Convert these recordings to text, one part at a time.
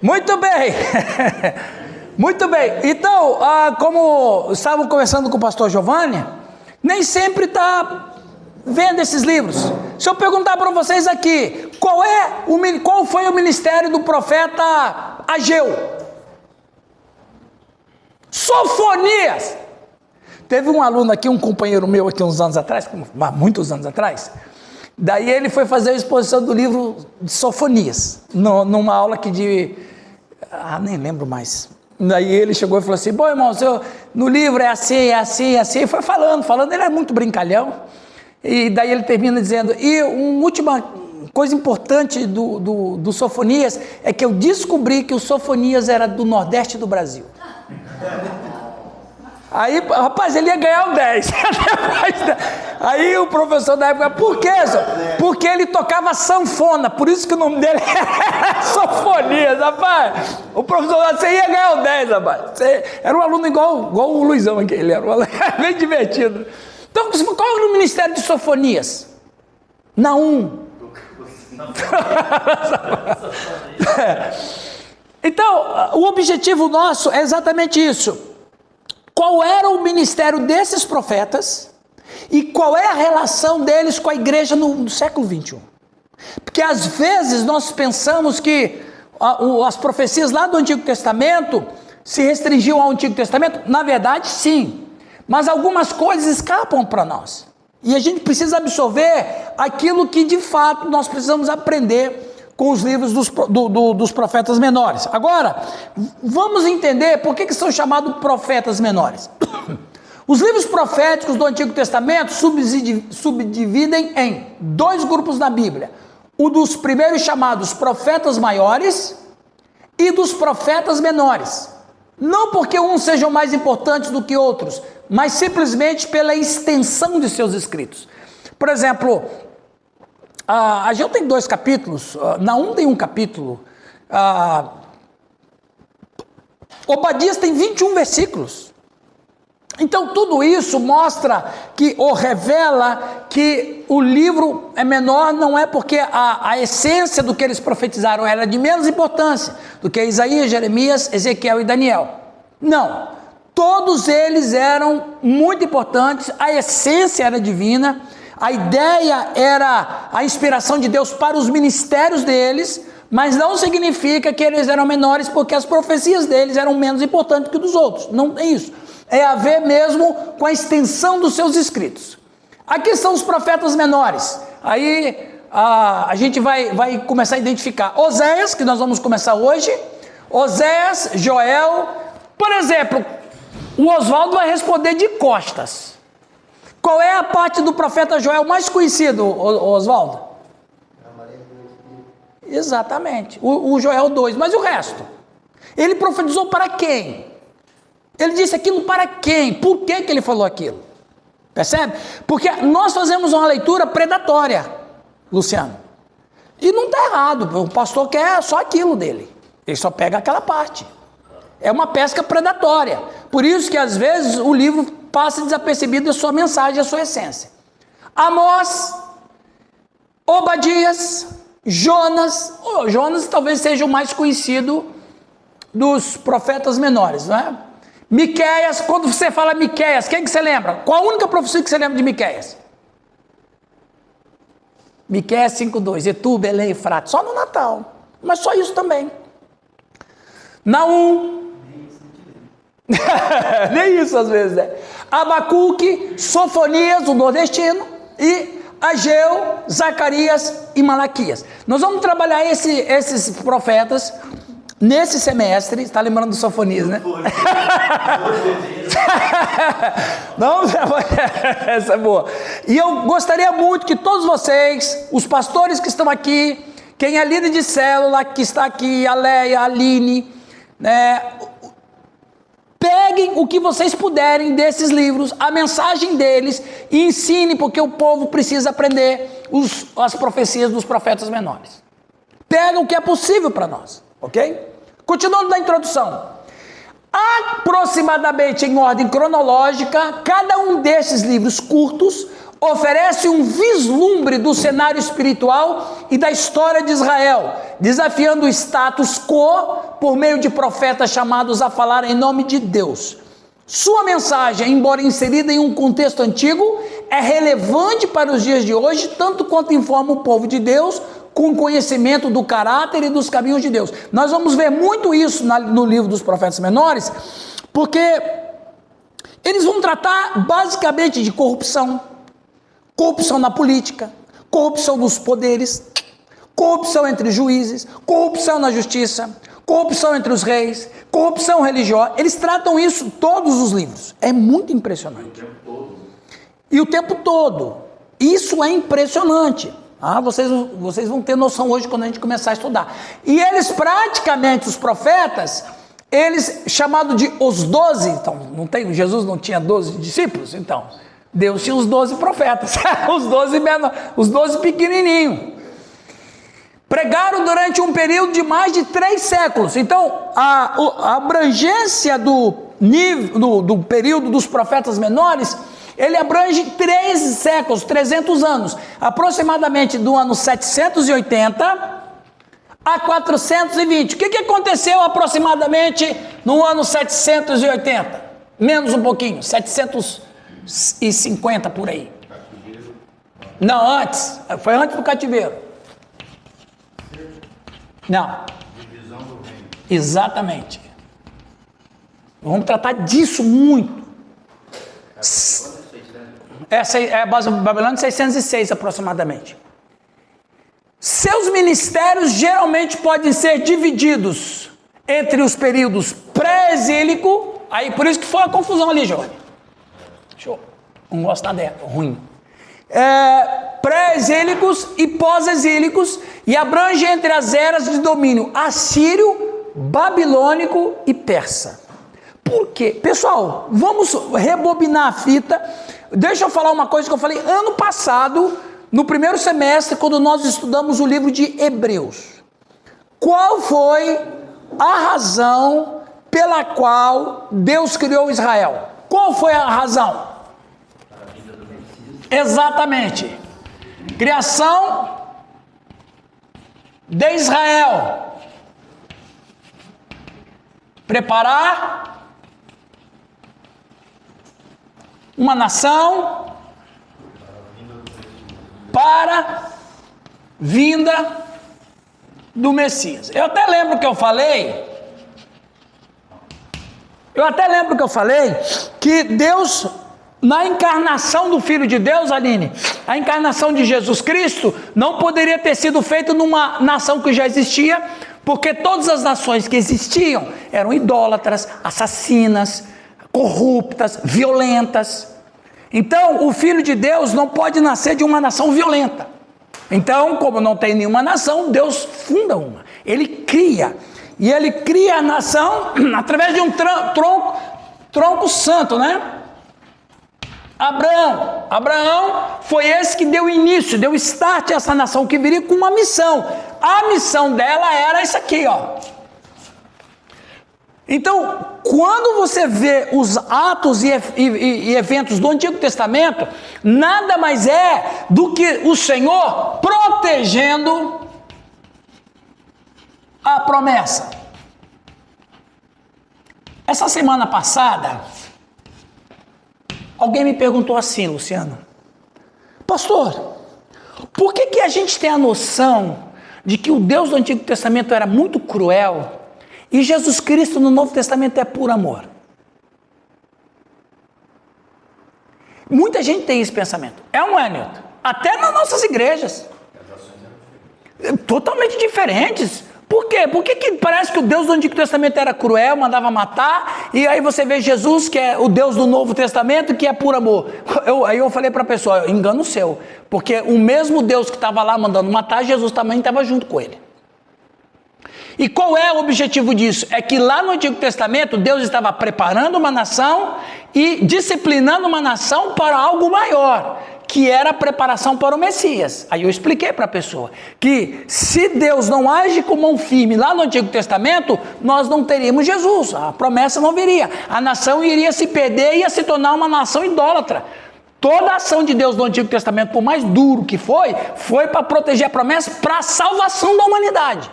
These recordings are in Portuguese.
Muito bem. Muito bem. Então, como estavam conversando com o pastor Giovanni, nem sempre está vendo esses livros. Se eu perguntar para vocês aqui, qual foi o ministério do profeta Ageu? Sofonias. Teve um aluno aqui, um companheiro meu aqui uns anos atrás, muitos anos atrás, daí ele foi fazer a exposição do livro de Sofonias, numa aula aqui nem lembro mais. Daí ele chegou e falou assim: bom, irmão, no livro é assim, e foi falando, ele é muito brincalhão, e daí ele termina dizendo, e uma última coisa importante do Sofonias é que eu descobri que o Sofonias era do Nordeste do Brasil. Aí, rapaz, ele ia ganhar o 10. Aí o professor da época, por quê? Porque ele tocava sanfona, por isso que o nome dele era Sofonias, rapaz. O professor, você ia ganhar o 10, rapaz. Você era um aluno igual o Luizão aqui, ele era um aluno bem divertido. Então, qual era o ministério de Sofonias? Naum. Então, o objetivo nosso é exatamente isso. Qual era o ministério desses profetas e qual é a relação deles com a igreja no século 21? Porque às vezes nós pensamos que as profecias lá do Antigo Testamento se restringiam ao Antigo Testamento. Na verdade, sim, mas algumas coisas escapam para nós e a gente precisa absorver aquilo que de fato nós precisamos aprender com os livros dos profetas menores. Agora, vamos entender por que são chamados profetas menores. Os livros proféticos do Antigo Testamento subdividem em 2 grupos na Bíblia. O dos primeiros chamados profetas maiores e dos profetas menores. Não porque uns sejam mais importantes do que outros, mas simplesmente pela extensão de seus escritos. Por exemplo, Ageu tem 2 capítulos, Naum tem 1 capítulo, Obadias tem 21 versículos. Então tudo isso mostra ou revela que o livro é menor, não é porque a essência do que eles profetizaram era de menos importância do que Isaías, Jeremias, Ezequiel e Daniel. Não, todos eles eram muito importantes, a essência era divina. A ideia era a inspiração de Deus para os ministérios deles, mas não significa que eles eram menores porque as profecias deles eram menos importantes que dos outros. Não é isso. É a ver mesmo com a extensão dos seus escritos. Aqui são os profetas menores. Aí a gente vai começar a identificar Oséias, que nós vamos começar hoje. Oséias, Joel. Por exemplo, o Oswaldo vai responder de costas. Qual é a parte do profeta Joel mais conhecido, Oswaldo? Exatamente, o Joel 2, mas o resto? Ele profetizou para quem? Ele disse aquilo para quem? Por que ele falou aquilo? Percebe? Porque nós fazemos uma leitura predatória, Luciano. E não está errado, o pastor quer só aquilo dele. Ele só pega aquela parte. É uma pesca predatória. Por isso que às vezes o livro passa desapercebido a sua mensagem, a sua essência. Amós, Obadias, Jonas. Jonas talvez seja o mais conhecido dos profetas menores, não é? Miqueias. Quando você fala Miqueias, quem que você lembra? Qual a única profecia que você lembra de Miqueias? Miqueias 5:2, e tu, Belém, Efrata, só no Natal, mas só isso também. Naum, nem isso às vezes, né? Abacuque, Sofonias, o nordestino, e Ageu, Zacarias e Malaquias. Nós vamos trabalhar esses profetas nesse semestre. Está lembrando do Sofonias, né? Não, essa é boa. E eu gostaria muito que todos vocês, os pastores que estão aqui, quem é líder de célula, que está aqui, a Leia, a Aline, né? Peguem o que vocês puderem desses livros, a mensagem deles, e ensinem, porque o povo precisa aprender as profecias dos profetas menores. Pega o que é possível para nós, ok? Continuando na introdução. Aproximadamente em ordem cronológica, cada um desses livros curtos oferece um vislumbre do cenário espiritual e da história de Israel, desafiando o status quo por meio de profetas chamados a falar em nome de Deus. Sua mensagem, embora inserida em um contexto antigo, é relevante para os dias de hoje, tanto quanto informa o povo de Deus com conhecimento do caráter e dos caminhos de Deus. Nós vamos ver muito isso no livro dos profetas menores, porque eles vão tratar basicamente de corrupção na política, corrupção nos poderes, corrupção entre juízes, corrupção na justiça, corrupção entre os reis, corrupção religiosa. Eles tratam isso todos os livros. É muito impressionante. E o tempo todo. Isso é impressionante. Vocês vão ter noção hoje quando a gente começar a estudar. E eles praticamente, os profetas, eles chamados de os 12, então, Jesus não tinha 12 discípulos? Então, Deus tinha os 12 profetas, os 12 pequenininhos. Pregaram durante um período de mais de 3 séculos. Então, a abrangência do período dos profetas menores, ele abrange 3 séculos, 300 anos, aproximadamente do ano 780 a 420. O que aconteceu aproximadamente no ano 780? Menos um pouquinho, 750 por aí. Não, antes, foi antes do cativeiro. Não. Divisão do reino. Exatamente. Vamos tratar disso muito. É a base do Babilônia 606 aproximadamente. Seus ministérios geralmente podem ser divididos entre os períodos pré-exílico, aí por isso que foi a confusão ali, Jorge. Show. Não gosto nada dela, ruim. Pré-exílicos e pós-exílicos, e abrange entre as eras de domínio assírio, babilônico e persa. Por quê? Pessoal, vamos rebobinar a fita. Deixa eu falar uma coisa que eu falei ano passado, no primeiro semestre, quando nós estudamos o livro de Hebreus. Qual foi a razão pela qual Deus criou Israel? Qual foi a razão? Exatamente. Criação de Israel. Preparar uma nação para vinda do Messias. Eu até lembro que eu falei que Deus, na encarnação do Filho de Deus, Aline, a encarnação de Jesus Cristo não poderia ter sido feita numa nação que já existia, porque todas as nações que existiam eram idólatras, assassinas, corruptas, violentas. Então, o Filho de Deus não pode nascer de uma nação violenta. Então, como não tem nenhuma nação, Deus funda uma. Ele cria. E ele cria a nação através de um tronco santo, né? Abraão foi esse que deu início, deu start a essa nação que viria com uma missão. A missão dela era isso aqui, ó. Então, quando você vê os atos e eventos do Antigo Testamento, nada mais é do que o Senhor protegendo a promessa. Essa semana passada, alguém me perguntou assim, Luciano: pastor, por que a gente tem a noção de que o Deus do Antigo Testamento era muito cruel e Jesus Cristo no Novo Testamento é puro amor? Muita gente tem esse pensamento. É um Newton. Até nas nossas igrejas. Totalmente diferentes. Por quê? Por que parece que o Deus do Antigo Testamento era cruel, mandava matar, e aí você vê Jesus, que é o Deus do Novo Testamento, que é puro amor? Aí eu falei para a pessoa: engano seu, porque o mesmo Deus que estava lá mandando matar, Jesus também estava junto com ele. E qual é o objetivo disso? É que lá no Antigo Testamento, Deus estava preparando uma nação e disciplinando uma nação para algo maior, que era a preparação para o Messias. Aí eu expliquei para a pessoa que se Deus não age com mão firme lá no Antigo Testamento, nós não teríamos Jesus, a promessa não viria, a nação iria se perder e ia se tornar uma nação idólatra. Toda a ação de Deus no Antigo Testamento, por mais duro que foi para proteger a promessa, para a salvação da humanidade.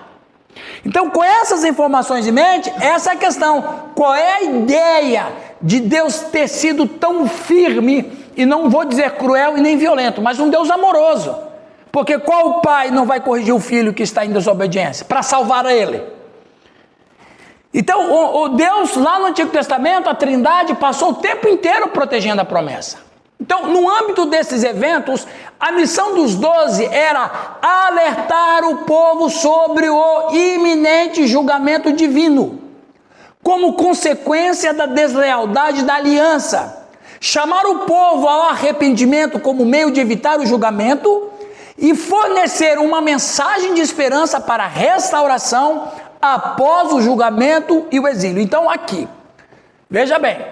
Então, com essas informações em mente, essa é a questão. Qual é a ideia de Deus ter sido tão firme, e não vou dizer cruel e nem violento, mas um Deus amoroso? Porque qual pai não vai corrigir o filho que está em desobediência para salvar ele? Então, o Deus lá no Antigo Testamento, a Trindade, passou o tempo inteiro protegendo a promessa. Então, no âmbito desses eventos, a missão dos 12 era alertar o povo sobre o iminente julgamento divino, como consequência da deslealdade da aliança, chamar o povo ao arrependimento como meio de evitar o julgamento e fornecer uma mensagem de esperança para a restauração após o julgamento e o exílio. Então, aqui, veja bem,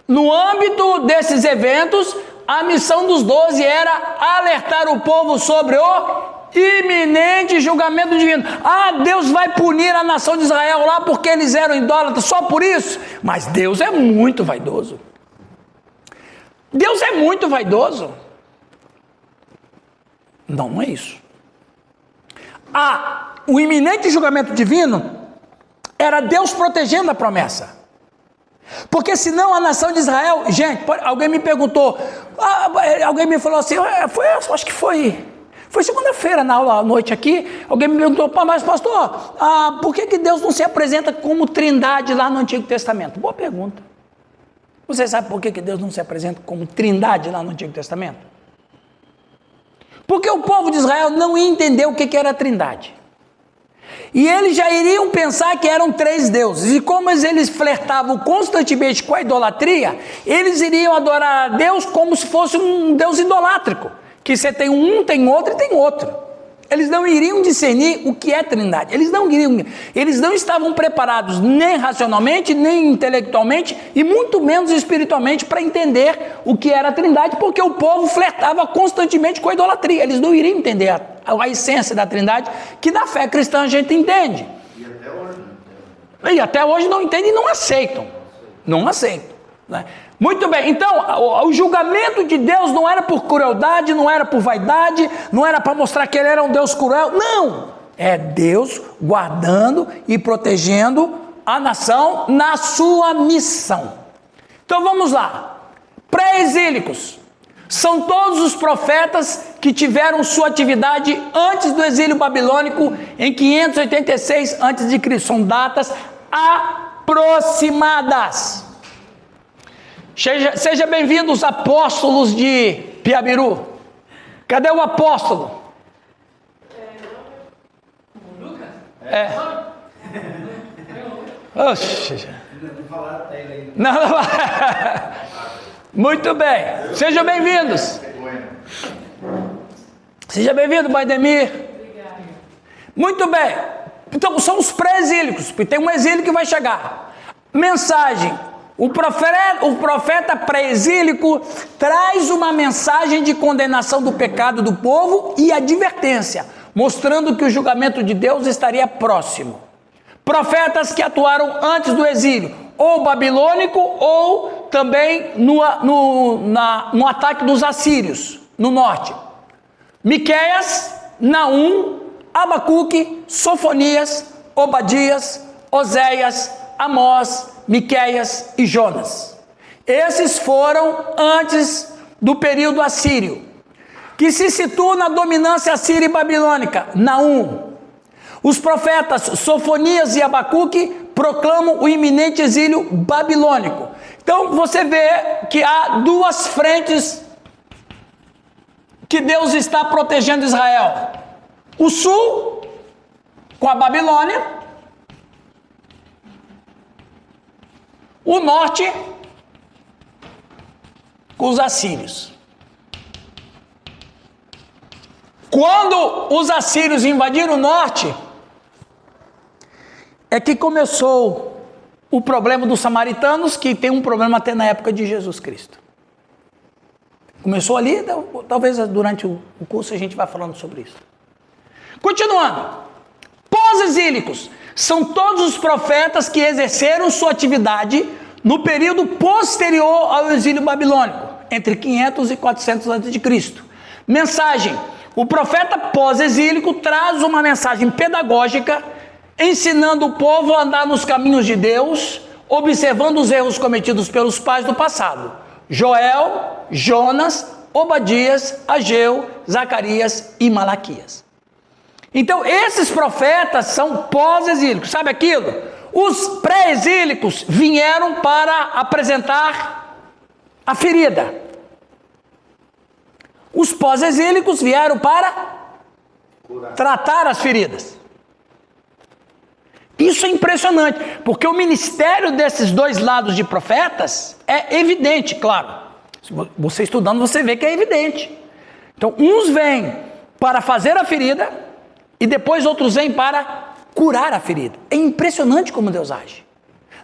no âmbito desses eventos, a missão dos 12 era alertar o povo sobre o iminente julgamento divino. Deus vai punir a nação de Israel lá porque eles eram idólatras, só por isso? Mas Deus é muito vaidoso. Deus é muito vaidoso. Não, não é isso. O iminente julgamento divino era Deus protegendo a promessa. Porque senão a nação de Israel... Gente, alguém me perguntou, alguém me falou assim, acho que foi segunda-feira na aula à noite aqui, alguém me perguntou, mas pastor, por que Deus não se apresenta como Trindade lá no Antigo Testamento? Boa pergunta. Você sabe por que Deus não se apresenta como Trindade lá no Antigo Testamento? Porque o povo de Israel não entendeu o que era a Trindade. E eles já iriam pensar que eram 3 deuses. E como eles flertavam constantemente com a idolatria, eles iriam adorar a Deus como se fosse um Deus idolátrico. Que você tem um, tem outro e tem outro. Eles não iriam discernir o que é Trindade. Eles não estavam preparados nem racionalmente, nem intelectualmente, e muito menos espiritualmente para entender o que era a Trindade, porque o povo flertava constantemente com a idolatria. Eles não iriam entender a essência da Trindade, que na fé cristã a gente entende. E até hoje não entendem e não aceitam. Não aceitam. Né? Muito bem, então o julgamento de Deus não era por crueldade, não era por vaidade, não era para mostrar que ele era um Deus cruel, não, é Deus guardando e protegendo a nação na sua missão. Então vamos lá, pré-exílicos, são todos os profetas que tiveram sua atividade antes do exílio babilônico em 586 a.C., são datas aproximadas. Seja bem-vindo os apóstolos de Piabiru. Cadê o apóstolo? Lucas? Oxe. Não. Muito bem. Sejam bem-vindos. Seja bem-vindo, Baidemir. Muito bem. Então, são os pré-exílicos, porque tem um exílio que vai chegar. Mensagem. O profeta pré-exílico traz uma mensagem de condenação do pecado do povo e advertência, mostrando que o julgamento de Deus estaria próximo. Profetas que atuaram antes do exílio, ou babilônico, ou também no ataque dos assírios, no norte. Miqueias, Naum, Abacuque, Sofonias, Obadias, Oséias, Amós, Miqueias e Jonas. Esses foram antes do período assírio, que se situa na dominância assíria e babilônica, Naum. Os profetas Sofonias e Abacuque proclamam o iminente exílio babilônico. Então você vê que há 2 frentes que Deus está protegendo Israel. O sul, com a Babilônia. O norte, com os assírios. Quando os assírios invadiram o norte, é que começou o problema dos samaritanos, que tem um problema até na época de Jesus Cristo. Começou ali, talvez durante o curso a gente vá falando sobre isso. Continuando, pós-exílicos são todos os profetas que exerceram sua atividade no período posterior ao exílio babilônico, entre 500 e 400 a.C. Mensagem: O profeta pós-exílico traz uma mensagem pedagógica, ensinando o povo a andar nos caminhos de Deus, observando os erros cometidos pelos pais do passado. Joel, Jonas, Obadias, Ageu, Zacarias e Malaquias. Então, esses profetas são pós-exílicos. Sabe aquilo? Os pré-exílicos vieram para apresentar a ferida. Os pós-exílicos vieram para tratar as feridas. Isso é impressionante, porque o ministério desses dois lados de profetas é evidente, claro. Você estudando, você vê que é evidente. Então, uns vêm para fazer a ferida e depois outros vêm para curar a ferida. É impressionante como Deus age.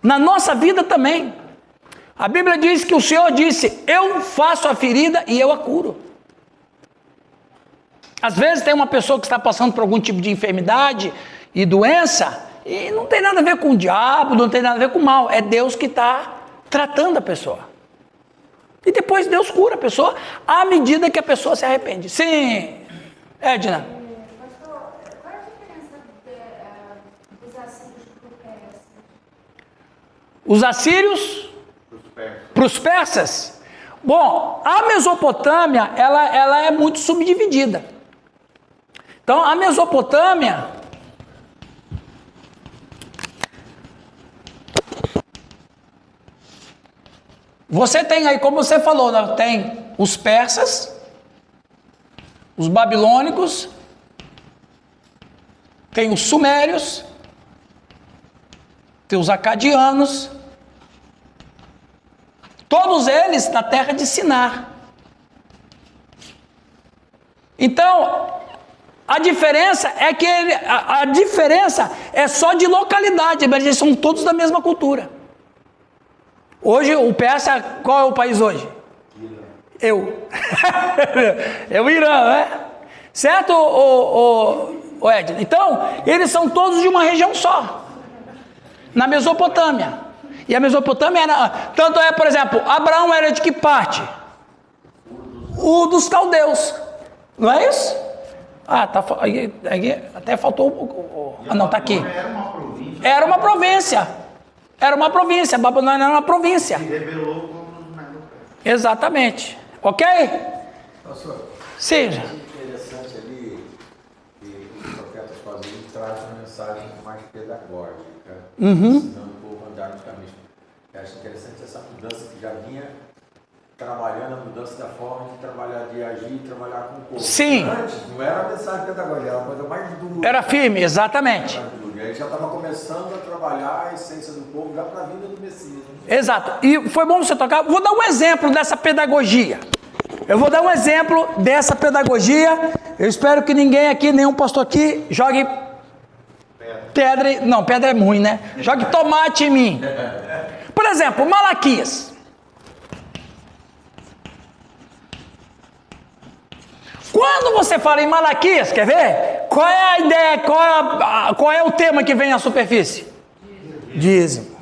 Na nossa vida também. A Bíblia diz que o Senhor disse: eu faço a ferida e eu a curo. Às vezes tem uma pessoa que está passando por algum tipo de enfermidade e doença, e não tem nada a ver com o diabo, não tem nada a ver com o mal. É Deus que está tratando a pessoa. E depois Deus cura a pessoa à medida que a pessoa se arrepende. Sim, Edna. Pastor, qual é a diferença dos assírios para os persas? Os assírios para os persas? Bom, a Mesopotâmia, ela é muito subdividida. Então, a Mesopotâmia... Você tem aí, como você falou, né? Tem os persas, os babilônicos, tem os sumérios, tem os acadianos, todos eles na terra de Sinar. Então, a diferença é que a diferença é só de localidade, mas eles são todos da mesma cultura. Hoje, o persa, qual é o país hoje? Irã. É o Irã, né? Certo, o Edna? Então, eles são todos de uma região só, na Mesopotâmia. E a Mesopotâmia era... Tanto é, por exemplo, Abraão era de que parte? O dos caldeus. Não é isso? Ah, tá, até faltou... Ah, não, tá aqui. Era uma província. Era uma província, Babilônia era uma província. Se revelou como os Medo-Persas. Exatamente. Ok? Pastor, Seja. é interessante ali que os profetas faziam trazem uma mensagem mais pedagógica, ensinando o povo a andar no caminho. Eu acho interessante essa mudança que já vinha trabalhando, a mudança da forma de trabalhar, de agir e trabalhar com o povo. Sim. Antes não era a mensagem pedagógica, era uma coisa mais dura. Era firme, exatamente. E aí já estava começando a trabalhar a essência do povo já para a vinda do Messias. Né? Exato. E foi bom você tocar. Vou dar um exemplo dessa pedagogia. Eu vou dar um exemplo dessa pedagogia. Eu espero que ninguém aqui, nenhum pastor aqui, jogue pedra. Não, pedra é ruim, né? Jogue tomate em mim. Por exemplo, Malaquias. Quando você fala em Malaquias, quer ver? Qual é a ideia, qual é o tema que vem à superfície? Dízimo.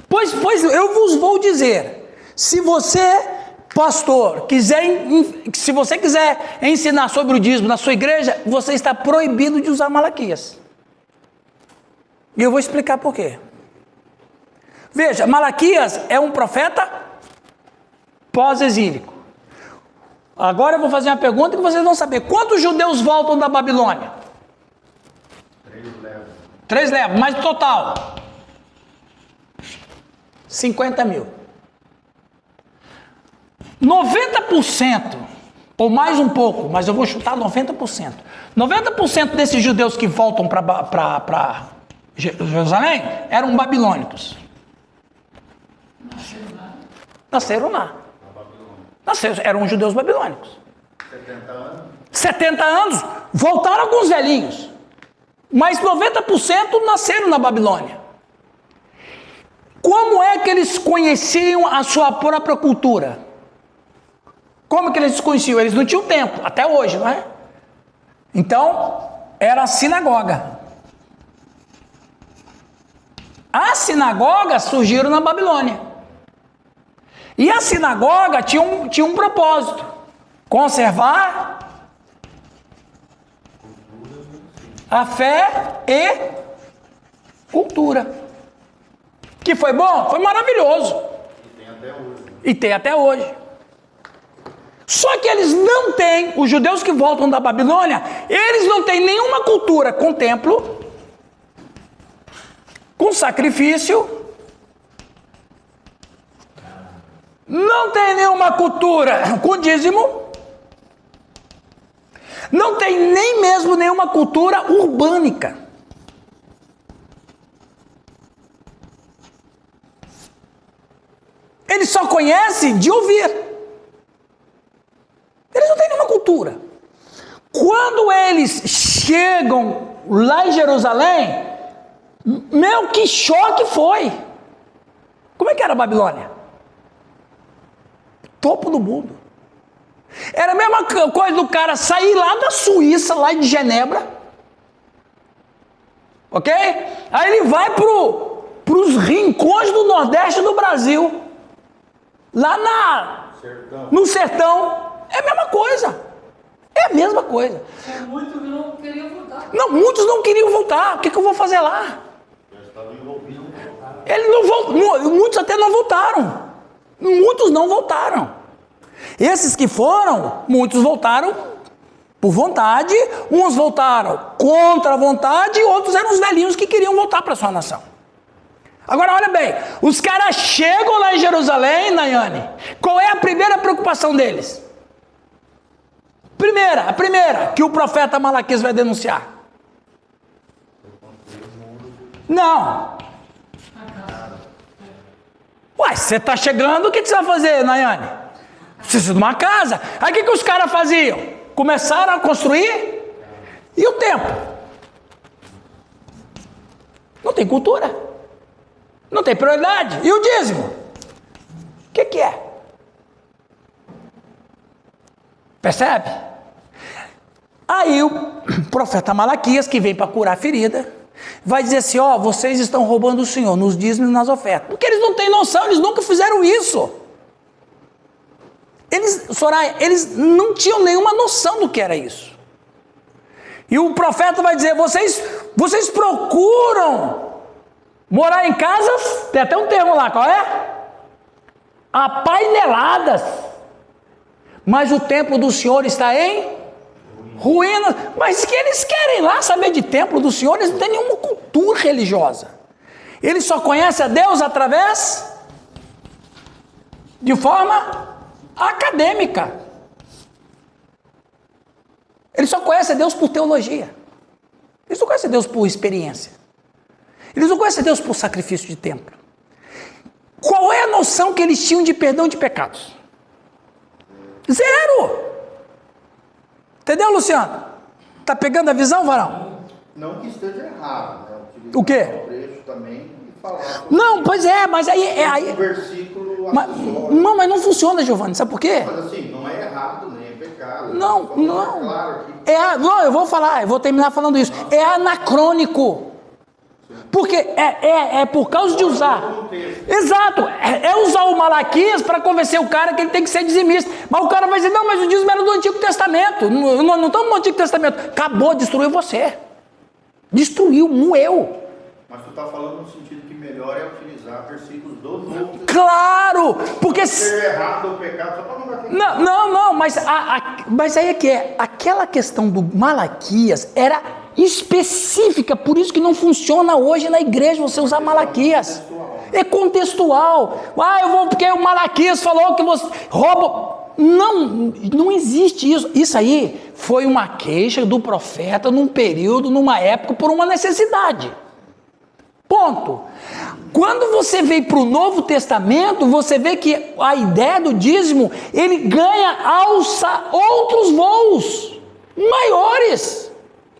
Pois eu vos vou dizer, se você, pastor, se você quiser ensinar sobre o dízimo na sua igreja, você está proibido de usar Malaquias. E eu vou explicar por quê. Veja, Malaquias é um profeta pós-exílico. Agora eu vou fazer uma pergunta que vocês vão saber. Quantos judeus voltam da Babilônia? 3 levas, mas no total? 50 mil. 90%, ou mais um pouco, mas eu vou chutar 90%. 90% desses judeus que voltam para Jerusalém eram babilônicos. Nasceram lá. Eram judeus babilônicos. 70 anos. 70 anos, voltaram alguns velhinhos. Mas 90% nasceram na Babilônia. Como é que eles conheciam a sua própria cultura? Como que eles conheciam? Eles não tinham tempo, até hoje, não é? Então, era a sinagoga. As sinagogas surgiram na Babilônia. E a sinagoga tinha um propósito: conservar a fé e cultura. Que foi bom? Foi maravilhoso. E tem até hoje. Só que eles não têm, os judeus que voltam da Babilônia, eles não têm nenhuma cultura com templo, com sacrifício, não tem nenhuma cultura com dízimo, não tem nem mesmo nenhuma cultura urbânica. Eles só conhecem de ouvir. Eles não têm nenhuma cultura. Quando eles chegam lá em Jerusalém, meu, que choque foi! Como é que era a Babilônia? Topo do mundo. Era a mesma coisa do cara sair lá da Suíça, lá de Genebra, ok? Aí ele vai para os rincões do Nordeste do Brasil, lá no sertão. É a mesma coisa. É a mesma coisa. Muitos não queriam voltar. Não, muitos não queriam voltar. O que eu vou fazer lá? Eles não voltaram. Muitos até não voltaram. Muitos não voltaram. Esses que foram, muitos voltaram por vontade, uns voltaram contra a vontade, e outros eram os velhinhos que queriam voltar para a sua nação. Agora olha bem, os caras chegam lá em Jerusalém, Nayane, qual é a primeira preocupação deles? A primeira que o profeta Malaquias vai denunciar. Não. Uai, você está chegando, o que você vai fazer, Nayane? Precisa de uma casa. Aí o que os caras faziam? Começaram a construir? E o templo? Não tem cultura. Não tem prioridade. E o dízimo? O que é? Percebe? Aí o profeta Malaquias, que vem para curar a ferida, vai dizer assim: ó, vocês estão roubando o Senhor nos dízimos e nas ofertas. Porque eles não têm noção, eles nunca fizeram isso. Soraya, eles não tinham nenhuma noção do que era isso. E o profeta vai dizer: vocês procuram morar em casas, tem até um termo lá, qual é? Apaineladas. Mas o templo do Senhor está em ruínas. Mas que eles querem lá saber de templo do Senhor, eles não têm nenhuma cultura religiosa. Eles só conhecem a Deus através de forma acadêmica. Eles só conhecem a Deus por teologia. Eles não conhecem a Deus por experiência. Eles não conhecem a Deus por sacrifício de templo. Qual é a noção que eles tinham de perdão de pecados? Zero! Entendeu, Luciano? Tá pegando a visão, varão? Não que esteja errado, né? O quê? O trecho também e falar. Não, pois é, mas aí... Um versículo mas não funciona, Giovanni, sabe por quê? Mas assim, não é errado, nem é pecado. Não. Claro aqui. Não, eu vou falar, eu vou terminar falando isso. É anacrônico. Porque é por causa de usar. Exato, é usar o Malaquias para convencer o cara que ele tem que ser dizimista. Mas o cara vai dizer: não, mas o dízimo era do Antigo Testamento. Não estamos no Antigo Testamento. Acabou, destruiu você. Destruiu, moeu. Mas tu está falando no sentido que melhor é utilizar versículos do Novo Testamento. Claro, porque... Ser errado ou pecado, só para não dar aquele... Não, mas aí é que é. Aquela questão do Malaquias era específica, por isso que não funciona hoje na igreja você usar Malaquias. É contextual. Porque o Malaquias falou que você rouba. Não existe isso. Isso aí foi uma queixa do profeta num período, numa época, por uma necessidade. Ponto. Quando você vem para o Novo Testamento, você vê que a ideia do dízimo, ele alça outros voos maiores,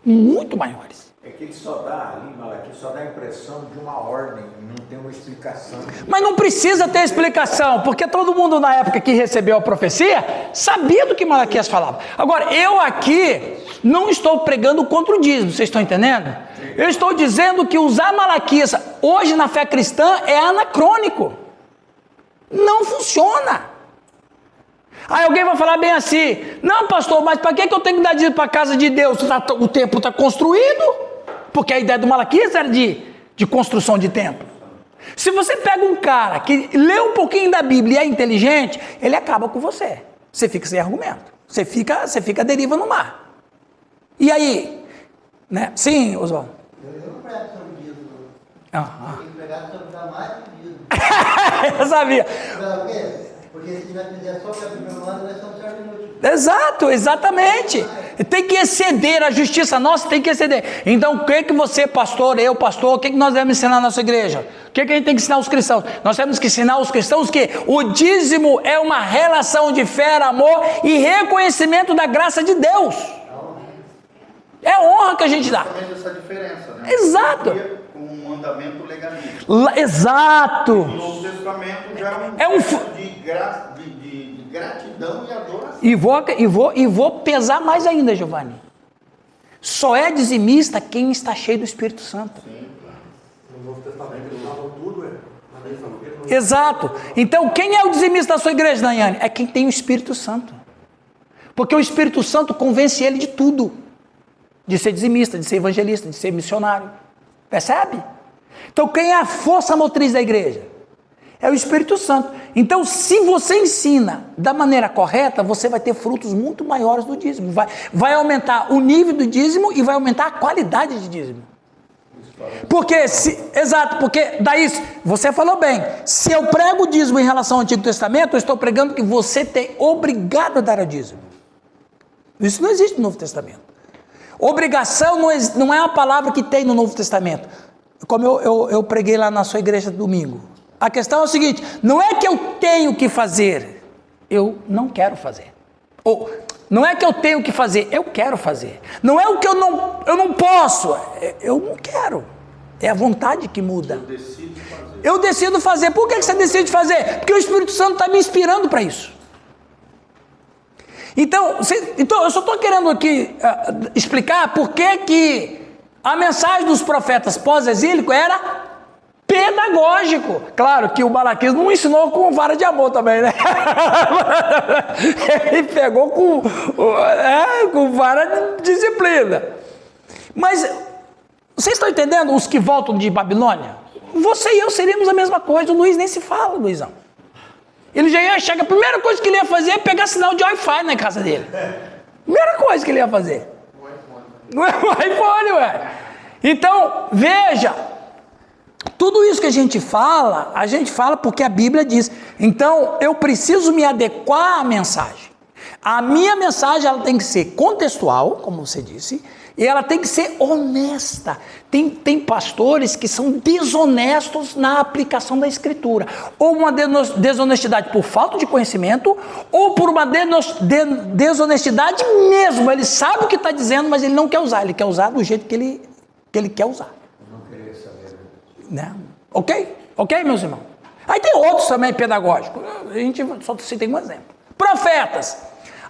muito maiores. É que ele só dá ali, Malaquias, só dá a impressão de uma ordem, não tem uma explicação. Mas não precisa ter explicação, porque todo mundo na época que recebeu a profecia sabia do que Malaquias falava. Agora, eu aqui não estou pregando contra o dízimo, vocês estão entendendo? Eu estou dizendo que usar Malaquias hoje na fé cristã é anacrônico. Não funciona. Aí alguém vai falar bem assim, não pastor, mas para que eu tenho que dar dízimo para a casa de Deus? O templo está construído, porque a ideia do Malaquias era de construção de templo. Se você pega um cara que lê um pouquinho da Bíblia e é inteligente, ele acaba com você. Você fica sem argumento. Você fica à deriva no mar. E aí? Né? Sim, Oswaldo? Eu não prego sobre dízimo. Ah. Tem que pregar sobre dar mais do que dízimo. Eu sabia. Sabe por quê? Porque se tiver que dizer só o que a Bíblia manda, vai ser um certo inútil. Exato, exatamente. Tem que exceder, a justiça nossa tem que exceder. Então, o que você, pastor, eu, pastor, o que nós devemos ensinar na nossa igreja? O que a gente tem que ensinar aos cristãos? Nós temos que ensinar aos cristãos que o dízimo é uma relação de fé, amor e reconhecimento da graça de Deus. É a honra que a gente dá. Exatamente essa diferença, né? Exato. Com um mandamento legalista. Exato. O Novo Testamento já É um de gratidão e adoração. E vou pesar mais ainda, Giovanni. Só é dizimista quem está cheio do Espírito Santo. No Novo Testamento eles falam tudo, Exato. Então, quem é o dizimista da sua igreja, Daiane? É quem tem o Espírito Santo. Porque o Espírito Santo convence ele de tudo. De ser dizimista, de ser evangelista, de ser missionário. Percebe? Então, quem é a força motriz da igreja? É o Espírito Santo. Então, se você ensina da maneira correta, você vai ter frutos muito maiores do dízimo. Vai aumentar o nível do dízimo e vai aumentar a qualidade de dízimo. Exato, porque daí, você falou bem, se eu prego o dízimo em relação ao Antigo Testamento, eu estou pregando que você tem obrigado a dar o dízimo. Isso não existe no Novo Testamento. Obrigação não é uma palavra que tem no Novo Testamento. Como eu preguei lá na sua igreja domingo. A questão é o seguinte, não é que eu tenho que fazer, eu não quero fazer. Ou, não é que eu tenho que fazer, eu quero fazer. Não é o que eu não posso, eu não quero. É a vontade que muda. Eu decido fazer. Por que você decide fazer? Porque o Espírito Santo está me inspirando para isso. Então, eu só estou querendo aqui explicar por que a mensagem dos profetas pós-exílicos era pedagógico. Claro que o Malaquias não ensinou com vara de amor também, né? Ele pegou com vara de disciplina. Mas, vocês estão entendendo os que voltam de Babilônia? Você e eu seríamos a mesma coisa. O Luiz nem se fala, Luizão. Ele já ia chegar, a primeira coisa que ele ia fazer é pegar sinal de Wi-Fi na casa dele. Primeira coisa que ele ia fazer. O iPhone, ué. Então, veja, tudo isso que a gente fala porque a Bíblia diz. Então, eu preciso me adequar à mensagem. A minha mensagem ela tem que ser contextual, como você disse, e ela tem que ser honesta. Tem pastores que são desonestos na aplicação da Escritura. Ou uma desonestidade por falta de conhecimento, ou por uma desonestidade mesmo. Ele sabe o que está dizendo, mas ele não quer usar. Ele quer usar do jeito que ele quer usar. Não querer saber. Né? Ok? Ok, meus irmãos? Aí tem outros também pedagógicos. A gente só citei um exemplo. Profetas.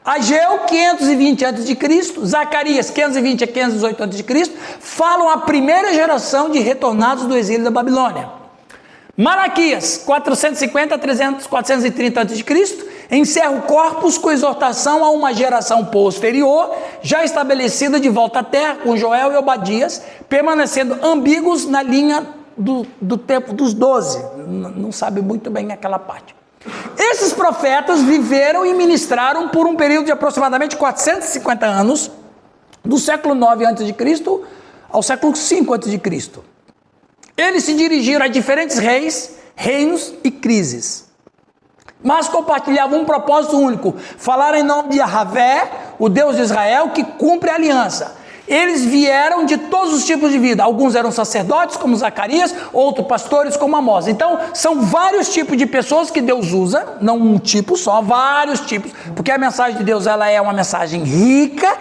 Ageu, 520 a.C., Zacarias, 520 a 518 a.C., falam a primeira geração de retornados do exílio da Babilônia. Malaquias, 450 a 430 a.C., encerra o corpus com exortação a uma geração posterior, já estabelecida de volta à terra, com Joel e Obadias, permanecendo ambíguos na linha do tempo dos 12. Não sabe muito bem aquela parte. Esses profetas viveram e ministraram por um período de aproximadamente 450 anos, do século 9 a.C. ao século 5 a.C. Eles se dirigiram a diferentes reis, reinos e crises, mas compartilhavam um propósito único: falar em nome de Yahvé, o Deus de Israel, que cumpre a aliança. Eles vieram de todos os tipos de vida. Alguns eram sacerdotes, como Zacarias, outros pastores, como Amós. Então, são vários tipos de pessoas que Deus usa, não um tipo só, vários tipos, porque a mensagem de Deus ela é uma mensagem rica,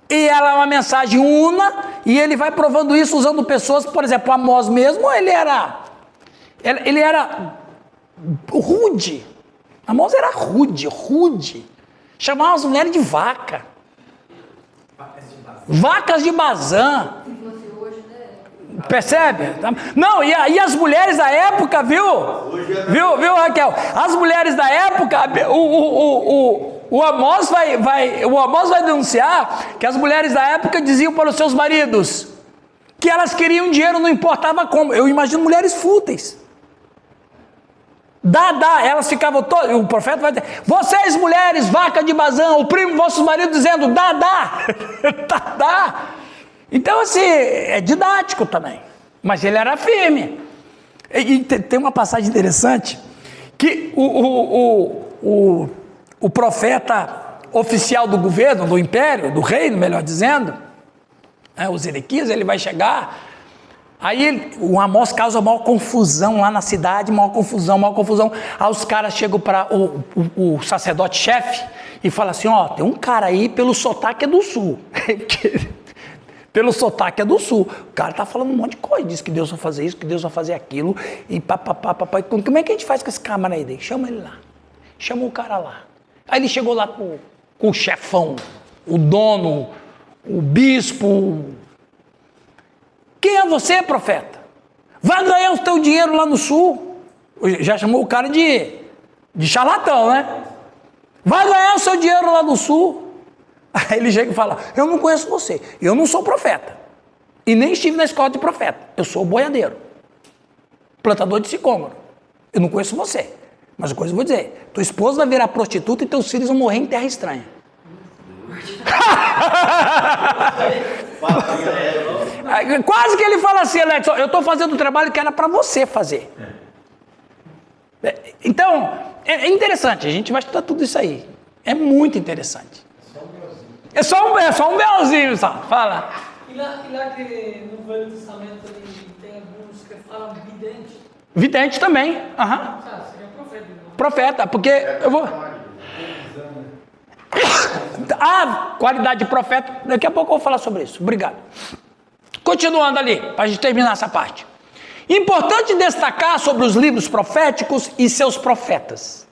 e ela é uma mensagem una, e ele vai provando isso usando pessoas, por exemplo, Amós mesmo, ele era rude. Amós era rude. Chamava as mulheres de vaca. Vacas de Bazã. Percebe? Não, e as mulheres da época, viu, Raquel? As mulheres da época, o Amós vai denunciar que as mulheres da época diziam para os seus maridos que elas queriam dinheiro, não importava como. Eu imagino mulheres fúteis. Elas ficavam todas, o profeta vai dizer, vocês mulheres, vaca de Bazã, oprimem vossos maridos dizendo, dá. Então assim, é didático também, mas ele era firme. E tem uma passagem interessante, que o profeta oficial do governo, do império, do reino, melhor dizendo, o Zedequias, ele vai chegar. Aí o Amós causa maior confusão lá na cidade, maior confusão. Aí os caras chegam para o sacerdote-chefe e falam assim, tem um cara aí, pelo sotaque é do sul. Pelo sotaque é do sul. O cara tá falando um monte de coisa, diz que Deus vai fazer isso, que Deus vai fazer aquilo, e papapá. Como é que a gente faz com esse camarada aí? Chama ele lá. Chama o cara lá. Aí ele chegou lá com o chefão, o dono, o bispo. Quem é você, profeta? Vai ganhar o teu dinheiro lá no sul. Já chamou o cara de charlatão, né? Vai ganhar o seu dinheiro lá no sul. Aí ele chega e fala, eu não conheço você, eu não sou profeta. E nem estive na escola de profeta. Eu sou boiadeiro, plantador de sicômoro. Eu não conheço você. Mas uma coisa eu vou dizer, tua esposa vai virar prostituta e teus filhos vão morrer em terra estranha. Quase que ele fala assim, Alex, eu estou fazendo o trabalho que era para você fazer. Então, é interessante, a gente vai estudar tudo isso aí. É muito interessante. É só um belzinho, só. Fala. E lá que no Velho Testamento tem alguns que falam vidente. Vidente também. Seria profeta. Profeta, porque eu vou... qualidade de profeta, daqui a pouco eu vou falar sobre isso. Obrigado. Continuando ali, para a gente terminar essa parte. Importante destacar sobre os livros proféticos e seus profetas.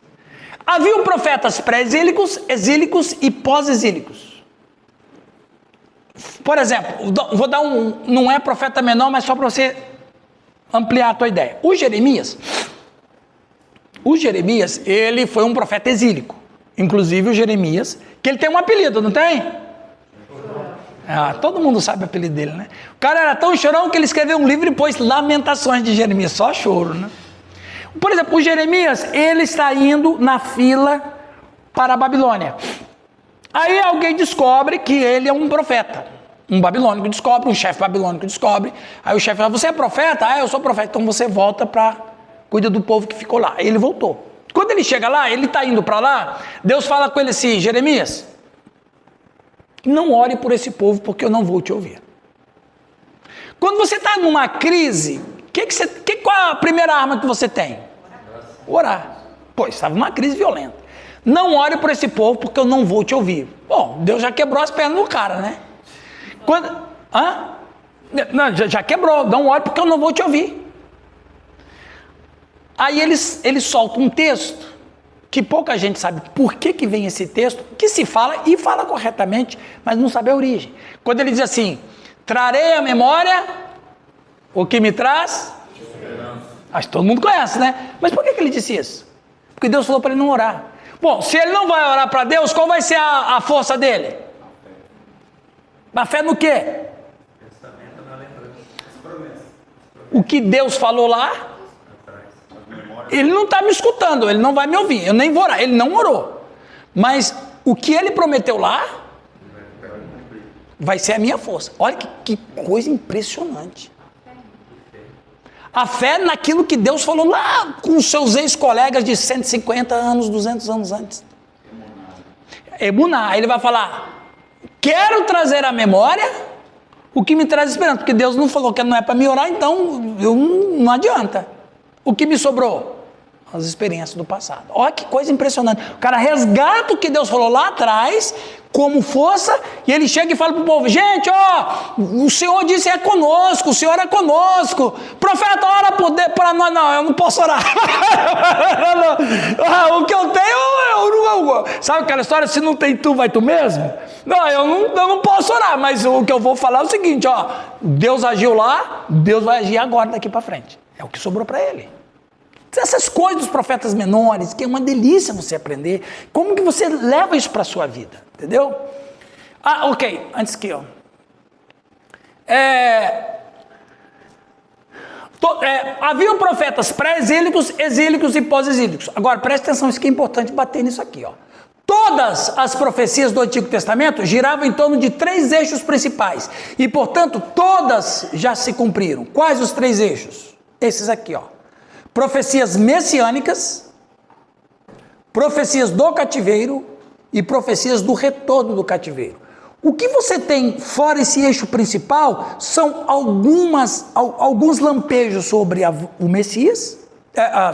Haviam profetas pré-exílicos, exílicos e pós-exílicos. Por exemplo, vou dar não é profeta menor, mas só para você ampliar a tua ideia. O Jeremias, ele foi um profeta exílico. Inclusive o Jeremias, que ele tem um apelido, não tem? Todo mundo sabe o apelido dele, né? O cara era tão chorão que ele escreveu um livro e pôs Lamentações de Jeremias, só choro, né? Por exemplo, o Jeremias, ele está indo na fila para a Babilônia. Aí alguém descobre que ele é um profeta. Um babilônico descobre, um chefe babilônico descobre. Aí o chefe fala, você é profeta? Eu sou profeta. Então você volta para cuida do povo que ficou lá. Aí ele voltou. Quando ele chega lá, ele está indo para lá, Deus fala com ele assim, Jeremias, não ore por esse povo porque eu não vou te ouvir. Quando você está numa crise, qual é a primeira arma que você tem? Orar. Estava numa crise violenta. Não ore por esse povo porque eu não vou te ouvir. Bom, Deus já quebrou as pernas do cara, né? Não, já quebrou. Não ore porque eu não vou te ouvir. Aí ele solta um texto que pouca gente sabe por que vem esse texto, que se fala e fala corretamente, mas não sabe a origem. Quando ele diz assim, trarei à memória o que me traz... Acho que todo mundo conhece, né? Mas por que ele disse isso? Porque Deus falou para ele não orar. Bom, se ele não vai orar para Deus, qual vai ser a força dele? A fé no quê? O que Deus falou lá, ele não está me escutando, ele não vai me ouvir, eu nem vou orar, ele não orou. Mas o que ele prometeu lá, vai ser a minha força. Olha que coisa impressionante. A fé naquilo que Deus falou lá com os seus ex-colegas de 150 anos, 200 anos antes. Emuná, ele vai falar, quero trazer à memória o que me traz esperança, porque Deus não falou que não é para me orar, então não adianta. O que me sobrou? As experiências do passado. Olha que coisa impressionante. O cara resgata o que Deus falou lá atrás, como força, e ele chega e fala para o povo, gente, ó, o Senhor disse é conosco, o Senhor é conosco, profeta, ora para nós, não, eu não posso orar, o que eu tenho, eu não, sabe aquela história, se não tem tu, vai tu mesmo? Não, eu não posso orar, mas o que eu vou falar é o seguinte, ó, Deus agiu lá, Deus vai agir agora daqui para frente, é o que sobrou para ele. Essas coisas dos profetas menores, que é uma delícia você aprender, como que você leva isso para a sua vida, entendeu? Ah, ok, antes que eu... haviam profetas pré-exílicos, exílicos e pós-exílicos. Agora, preste atenção, isso que é importante bater nisso aqui, ó. Todas as profecias do Antigo Testamento giravam em torno de 3 eixos principais, e, portanto, todas já se cumpriram. Quais os 3 eixos? Esses aqui, ó. Profecias messiânicas, profecias do cativeiro e profecias do retorno do cativeiro. O que você tem fora esse eixo principal são alguns lampejos sobre o Messias,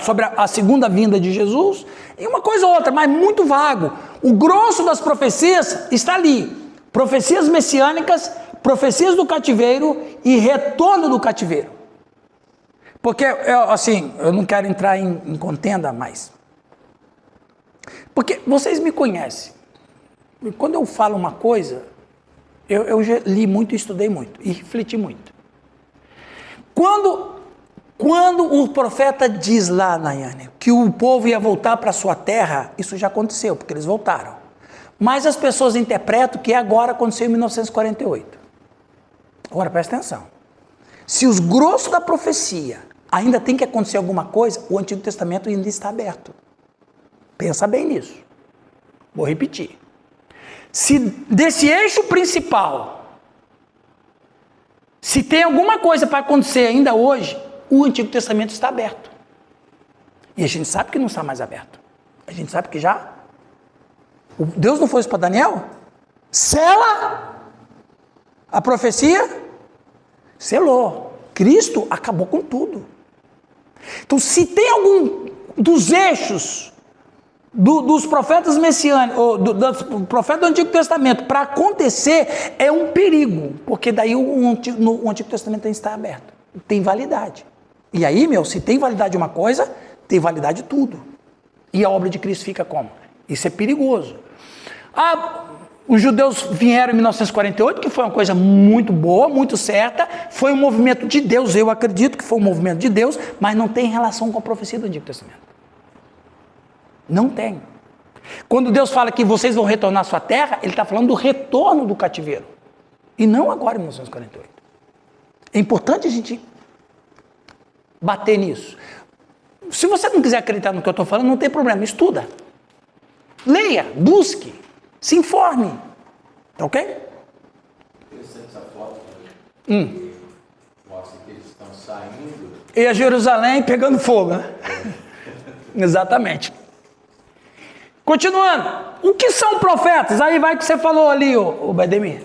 sobre a segunda vinda de Jesus, e uma coisa ou outra, mas muito vago. O grosso das profecias está ali. Profecias messiânicas, profecias do cativeiro e retorno do cativeiro. Porque, eu não quero entrar em contenda mais. Porque vocês me conhecem. Quando eu falo uma coisa, eu já li muito, estudei muito e refleti muito. Quando o profeta diz lá, Nayane, que o povo ia voltar para a sua terra, isso já aconteceu, porque eles voltaram. Mas as pessoas interpretam que agora aconteceu em 1948. Agora, presta atenção. Se os grossos da profecia ainda tem que acontecer alguma coisa, o Antigo Testamento ainda está aberto. Pensa bem nisso. Vou repetir. Se desse eixo principal, se tem alguma coisa para acontecer ainda hoje, o Antigo Testamento está aberto. E a gente sabe que não está mais aberto. A gente sabe que já. Deus não foi isso para Daniel? Sela a profecia, selou. Cristo acabou com tudo. Então, se tem algum dos eixos dos profetas messiânicos, ou do profeta do Antigo Testamento, para acontecer, é um perigo, porque daí o Antigo Testamento tem que estar aberto, tem validade. E aí, se tem validade uma coisa, tem validade tudo. E a obra de Cristo fica como? Isso é perigoso. Os judeus vieram em 1948, que foi uma coisa muito boa, muito certa, foi um movimento de Deus, eu acredito que foi um movimento de Deus, mas não tem relação com a profecia do Antigo Testamento. Não tem. Quando Deus fala que vocês vão retornar à sua terra, Ele está falando do retorno do cativeiro, e não agora em 1948. É importante a gente bater nisso. Se você não quiser acreditar no que eu estou falando, não tem problema, estuda, leia, busque, se informe, tá ok? Interessante essa foto, mostra que eles estão saindo. E a Jerusalém pegando fogo, né? Exatamente. Continuando, o que são profetas? Aí vai o que você falou ali, o Bademir.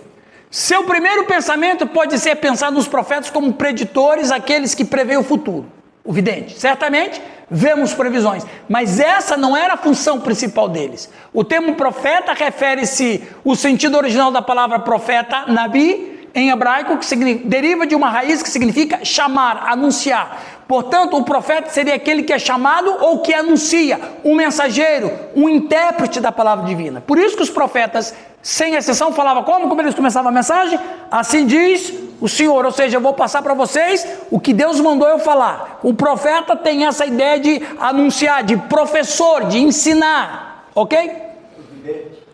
Seu primeiro pensamento pode ser pensar nos profetas como preditores, aqueles que preveem o futuro, o vidente. Certamente, vemos previsões, mas essa não era a função principal deles. O termo profeta refere-se, o sentido original da palavra profeta, nabi, em hebraico, que deriva de uma raiz que significa chamar, anunciar. Portanto, o profeta seria aquele que é chamado ou que anuncia, um mensageiro, um intérprete da palavra divina. Por isso que os profetas, sem exceção, falavam como eles começavam a mensagem? Assim diz o Senhor, ou seja, eu vou passar para vocês o que Deus mandou eu falar. O profeta tem essa ideia de anunciar, de professor, de ensinar, ok?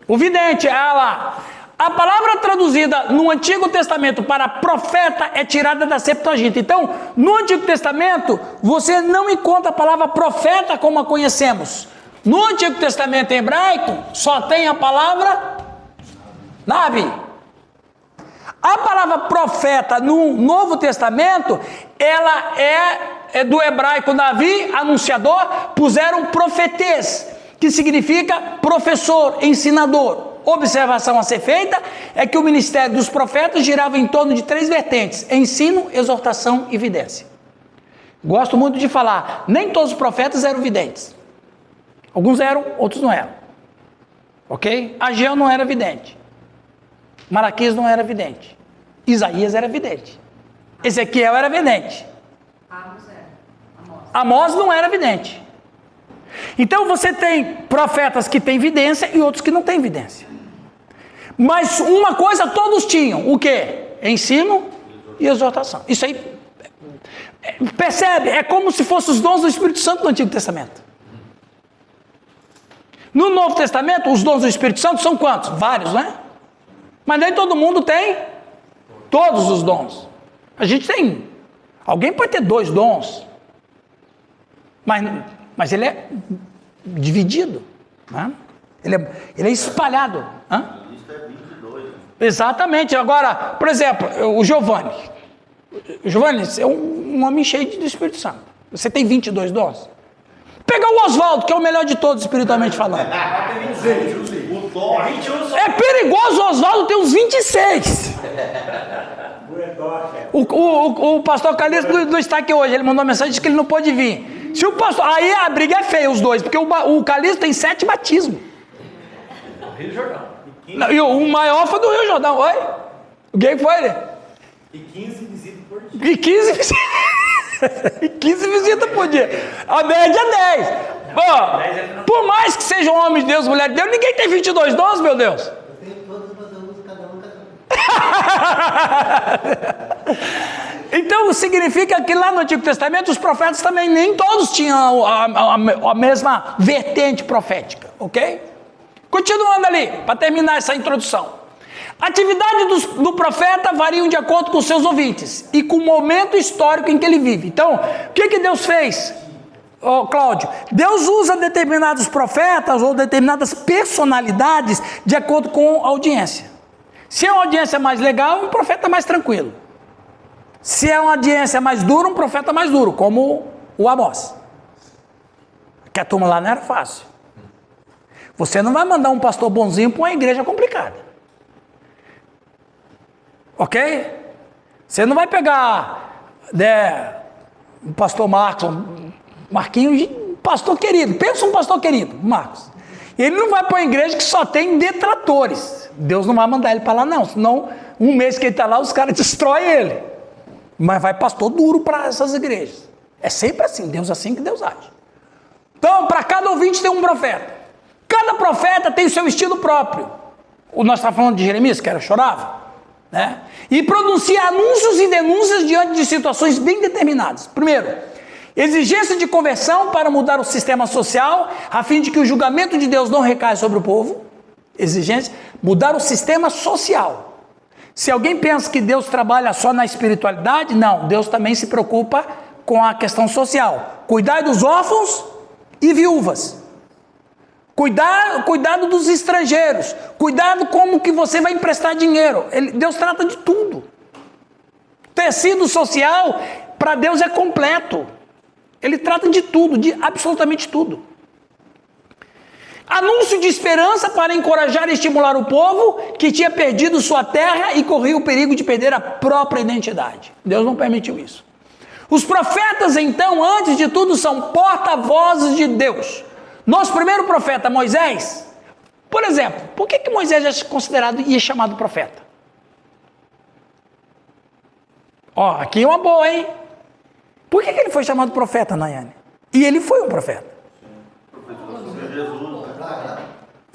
O vidente, lá. A palavra traduzida no Antigo Testamento para profeta é tirada da Septuaginta. Então, no Antigo Testamento, você não encontra a palavra profeta como a conhecemos. No Antigo Testamento em hebraico, só tem a palavra Nabi. A palavra profeta no Novo Testamento, ela é do hebraico Navi, anunciador, puseram profetês, que significa professor, ensinador. Observação a ser feita é que o ministério dos profetas girava em torno de 3 vertentes: ensino, exortação e vidência. Gosto muito de falar, nem todos os profetas eram videntes. Alguns eram, outros não eram. Ok? Ageu não era vidente. Malaquias não era vidente. Isaías era vidente. Ezequiel era vidente. Amós não era vidente. Então você tem profetas que têm vidência e outros que não têm vidência. Mas uma coisa todos tinham, o quê? Ensino e exortação. Isso aí, percebe? É como se fossem os dons do Espírito Santo no Antigo Testamento. No Novo Testamento, os dons do Espírito Santo são quantos? Vários, né? Mas nem todo mundo tem todos os dons. A gente tem, alguém pode ter 2 dons, mas ele é dividido, né? Ele é espalhado. Hã? Isso é 22. Exatamente. Agora, por exemplo, o Giovanni. O Giovanni é um homem cheio do Espírito Santo. Você tem 22 dons? Pega o Oswaldo, que é o melhor de todos, espiritualmente falando. O Tom, É perigoso o Oswaldo ter uns 26. O pastor Calixto não está aqui hoje. Ele mandou uma mensagem e disse que ele não pôde vir. Se o pastor, aí a briga é feia, os dois, porque o Calixto tem 7 batismos. Rio Jordão. Não, e o maior foi do Rio Jordão. Oi? O que foi? E 15 visitas por dia. E 15 visitas. E 15 visitas por dia. A média é 10. Pô, por mais que sejam homens de Deus, mulher de Deus, ninguém tem 22 dons, meu Deus. Eu tenho todos, mas eu uso cada um. Então significa que lá no Antigo Testamento os profetas também nem todos tinham a mesma vertente profética, ok? Continuando ali, para terminar essa introdução. A atividade do profeta variam de acordo com seus ouvintes e com o momento histórico em que ele vive. Então, o que Deus fez, Cláudio? Deus usa determinados profetas ou determinadas personalidades de acordo com a audiência. Se é uma audiência mais legal, um profeta mais tranquilo. Se é uma audiência mais dura, um profeta mais duro, como o Amós. Que a turma lá não era fácil. Você não vai mandar um pastor bonzinho para uma igreja complicada. Ok? Você não vai pegar o pastor Marquinhos, pastor querido. Pensa um pastor querido, Marcos. Ele não vai para uma igreja que só tem detratores. Deus não vai mandar ele para lá, não. Senão, um mês que ele está lá, os caras destroem ele. Mas vai pastor duro para essas igrejas. É sempre assim, Deus é assim que Deus age. Então, para cada ouvinte tem um profeta. Cada profeta tem o seu estilo próprio. Nós estávamos falando de Jeremias, que chorava, né? E pronuncia anúncios e denúncias diante de situações bem determinadas. Primeiro, exigência de conversão para mudar o sistema social, a fim de que o julgamento de Deus não recaia sobre o povo. Exigência, mudar o sistema social. Se alguém pensa que Deus trabalha só na espiritualidade, não, Deus também se preocupa com a questão social. Cuidar dos órfãos e viúvas. Cuidado dos estrangeiros. Cuidado como que você vai emprestar dinheiro. Deus trata de tudo. Tecido social, para Deus é completo. Ele trata de tudo, de absolutamente tudo. Anúncio de esperança para encorajar e estimular o povo que tinha perdido sua terra e corria o perigo de perder a própria identidade. Deus não permitiu isso. Os profetas, então, antes de tudo, são porta-vozes de Deus. Nosso primeiro profeta, Moisés, por exemplo, por que Moisés é considerado e é chamado profeta? Aqui é uma boa, hein? Por que ele foi chamado profeta, Nayane? E ele foi um profeta.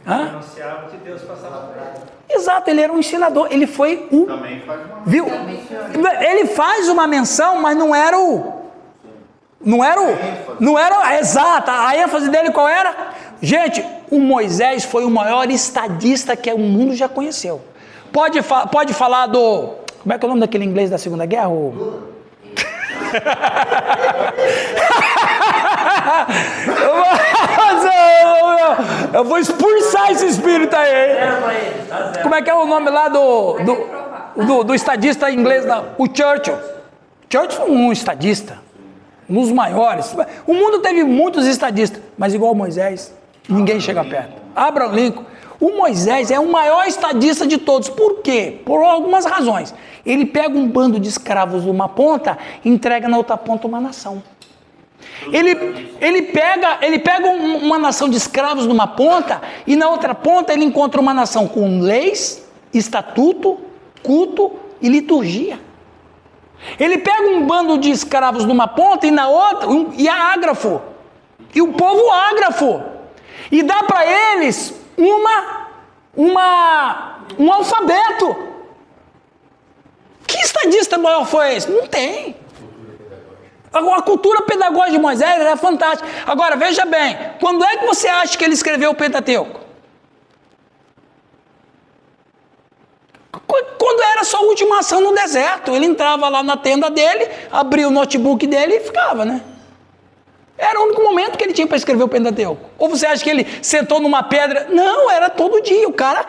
Anunciava que Deus passava por ele. Exato, ele era um ensinador. Ele foi um... também faz uma... Viu? Ele faz uma menção, mas não era exata. A ênfase dele qual era? Gente, o Moisés foi o maior estadista que o mundo já conheceu. Pode falar do... Como é que é o nome daquele inglês da Segunda Guerra? Eu vou expulsar esse espírito aí. Como é que é o nome lá do estadista inglês? O Churchill. Churchill foi um estadista. Um dos maiores. O mundo teve muitos estadistas, mas igual Moisés, ninguém chega perto. Abraham Lincoln. O Moisés é o maior estadista de todos. Por quê? Por algumas razões. Ele pega um bando de escravos numa ponta e entrega na outra ponta uma nação. Ele pega uma nação de escravos numa ponta e na outra ponta ele encontra uma nação com leis estatuto, culto e liturgia. Ele pega um bando de escravos numa ponta e na outra, e ágrafo. E o povo ágrafo. E dá para eles um alfabeto. Que estadista maior foi esse? Não tem. A cultura pedagógica de Moisés era fantástica. Agora, veja bem, quando é que você acha que ele escreveu o Pentateuco? Quando era sua última ação no deserto. Ele entrava lá na tenda dele, abria o notebook dele e ficava, né? Era o único momento que ele tinha para escrever o Pentateuco. Ou você acha que ele sentou numa pedra? Não, era todo dia. O cara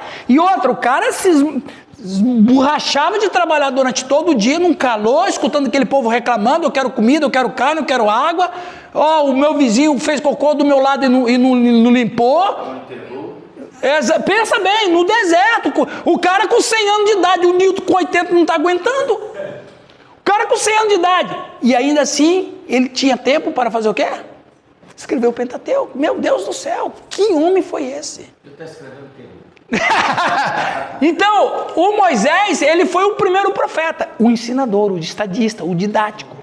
se esborrachava de trabalhar durante todo o dia, num calor, escutando aquele povo reclamando: eu quero comida, eu quero carne, eu quero água. O meu vizinho fez cocô do meu lado e não limpou. Pensa bem, no deserto, o cara com 100 anos de idade, o Newton com 80 não está aguentando. O cara com 100 anos de idade. E ainda assim, ele tinha tempo para fazer o quê? Escrever o Pentateuco. Meu Deus do céu, que homem foi esse? Eu estou escrevendo o quê? Então, o Moisés, ele foi o primeiro profeta, o ensinador, o estadista, o didático.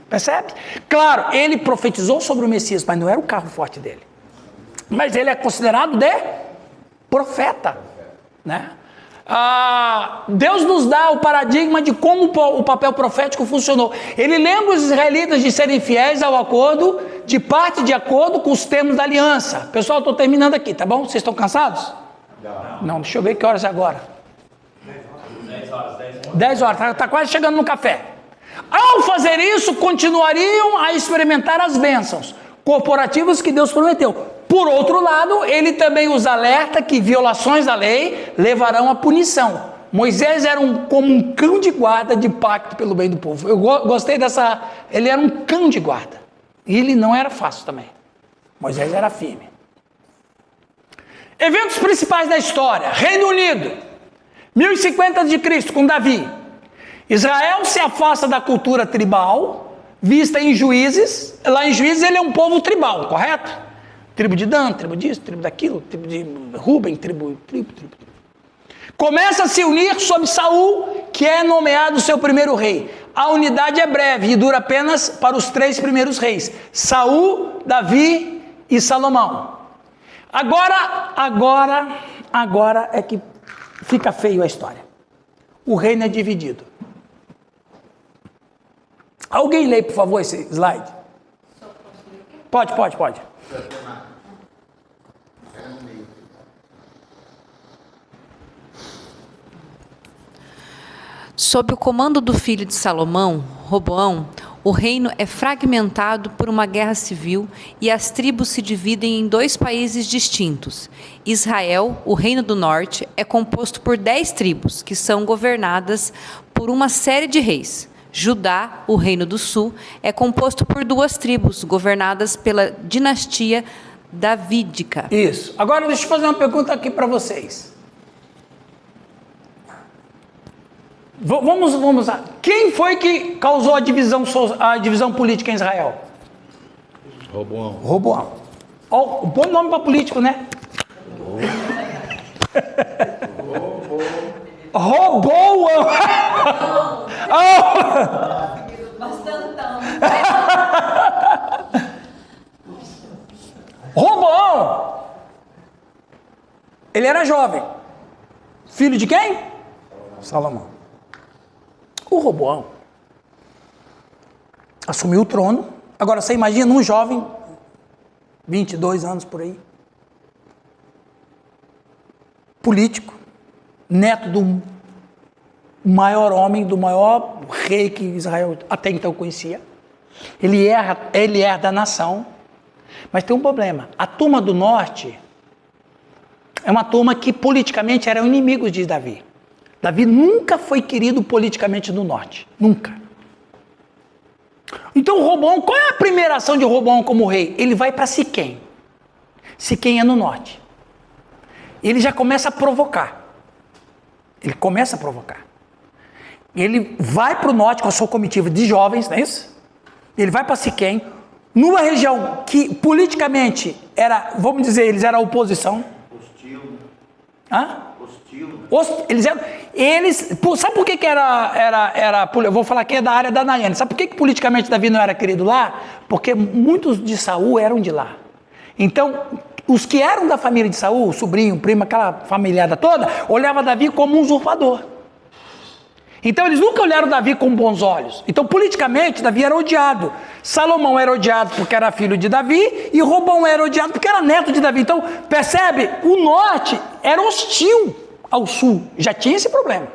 Percebe? Claro, ele profetizou sobre o Messias, mas não era o carro forte dele. Mas ele é considerado profeta, né? Deus nos dá o paradigma de como o papel profético funcionou. Ele lembra os israelitas de serem fiéis ao acordo, de acordo com os termos da aliança. Pessoal, estou terminando aqui, tá bom? Vocês estão cansados? Não, deixa eu ver que horas é agora. 10 horas, está quase chegando no café. Ao fazer isso, continuariam a experimentar as bênçãos corporativas que Deus prometeu. Por outro lado, ele também os alerta que violações da lei levarão à punição. Moisés era como um cão de guarda de pacto pelo bem do povo. Eu gostei dessa... Ele era um cão de guarda. E ele não era fácil também. Moisés era firme. Eventos principais da história. Reino Unido, 1050 a.C., com Davi. Israel se afasta da cultura tribal, vista em Juízes. Lá em Juízes ele é um povo tribal, correto? Tribo de Dan, tribo disso, tribo daquilo, tribo de Ruben, tribo. Começa a se unir sob Saul, que é nomeado seu primeiro rei. A unidade é breve e dura apenas para os 3 primeiros reis: Saul, Davi e Salomão. Agora é que fica feio a história. O reino é dividido. Alguém lê, por favor, esse slide? Pode. Sob o comando do filho de Salomão, Roboão, o reino é fragmentado por uma guerra civil e as tribos se dividem em 2 países distintos. Israel, o reino do norte, é composto por 10 tribos, que são governadas por uma série de reis. Judá, o reino do sul, é composto por 2 tribos, governadas pela dinastia davídica. Isso. Agora deixa eu fazer uma pergunta aqui para vocês. Vamos lá. Quem foi que causou a divisão política em Israel? Roboão. Um bom nome para político, né? Roboão. Bastantão. Roboão. Ele era jovem. Filho de quem? Salomão. O Roboão assumiu o trono. Agora você imagina um jovem, 22 anos por aí, político, neto do maior homem, do maior rei que Israel até então conhecia. Ele herda a nação, mas tem um problema. A turma do norte é uma turma que politicamente eram inimigos de Davi. Davi nunca foi querido politicamente no norte. Nunca. Então Roboão, qual é a primeira ação de Roboão como rei? Ele vai para Siquém. Siquém é no norte. Ele já começa a provocar. Ele vai para o norte com a sua comitiva de jovens, não é isso? Ele vai para Siquém, numa região que politicamente era, vamos dizer, eles eram a oposição. Hostil. Hã? Hostil. Sabe por que eu vou falar aqui é da área da Nayane. Sabe por que politicamente Davi não era querido lá? Porque muitos de Saul eram de lá. Então, os que eram da família de Saul, sobrinho, primo, aquela familiada toda, olhava Davi como um usurpador. Então eles nunca olharam Davi com bons olhos. Então politicamente Davi era odiado. Salomão era odiado porque era filho de Davi e Roboão era odiado porque era neto de Davi. Então percebe, o norte era hostil ao sul, já tinha esse problema.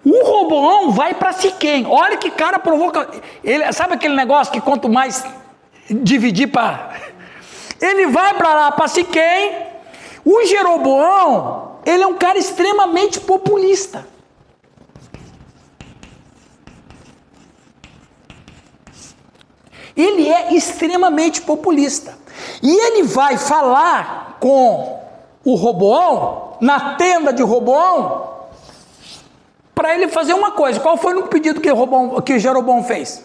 O Roboão vai para Siquém. Olha que cara provoca. Sabe aquele negócio que quanto mais dividir para... Ele vai para lá, para Siquém. O Jeroboão, ele é um cara extremamente populista. Ele é extremamente populista. E ele vai falar com o Roboão, na tenda de Roboão, para ele fazer uma coisa. Qual foi o pedido que Jeroboão fez?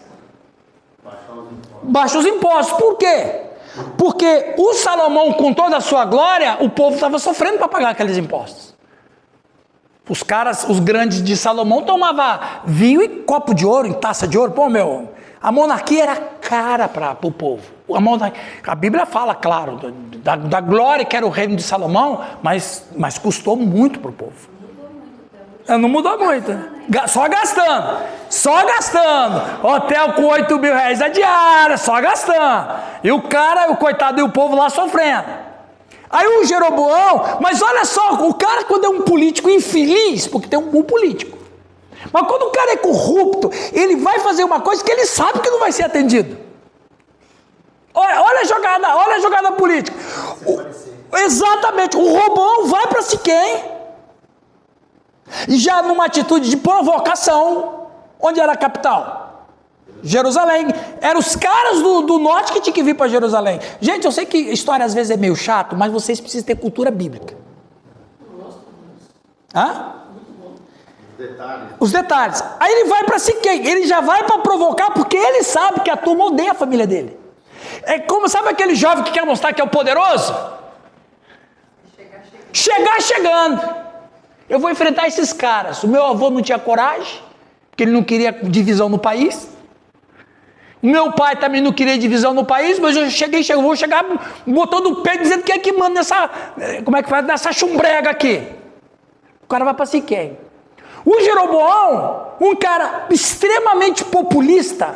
Baixa os impostos. Por quê? Porque o Salomão, com toda a sua glória, o povo estava sofrendo para pagar aqueles impostos. Os caras, os grandes de Salomão, tomavam vinho e copo de ouro, em taça de ouro. Pô, a monarquia era cara para o povo. A Bíblia fala, claro, da glória que era o reino de Salomão, mas custou muito para o povo. Não mudou muito. Só gastando. Hotel com 8 mil reais a diária, só gastando. E o cara, o coitado e o povo lá sofrendo. Aí o Jeroboão, mas olha só, o cara quando é um político infeliz, porque tem um político. Mas quando o cara é corrupto, ele vai fazer uma coisa que ele sabe que não vai ser atendido. Olha a jogada política. Exatamente, o Roboão vai para Siquém. E já numa atitude de provocação, onde era a capital? Jerusalém. Eram os caras do norte que tinham que vir para Jerusalém. Gente, eu sei que história às vezes é meio chato, mas vocês precisam ter cultura bíblica. Hã? Os detalhes. Aí ele vai para Siquém, ele já vai para provocar, porque ele sabe que a turma odeia a família dele. É como, sabe aquele jovem que quer mostrar que é o poderoso? Chegar chegando. Eu vou enfrentar esses caras. O meu avô não tinha coragem, porque ele não queria divisão no país. O meu pai também não queria divisão no país, mas eu vou chegar botando o peito dizendo que é que manda nessa chumbrega aqui. O cara vai para Siquém. O Jeroboão, um cara extremamente populista,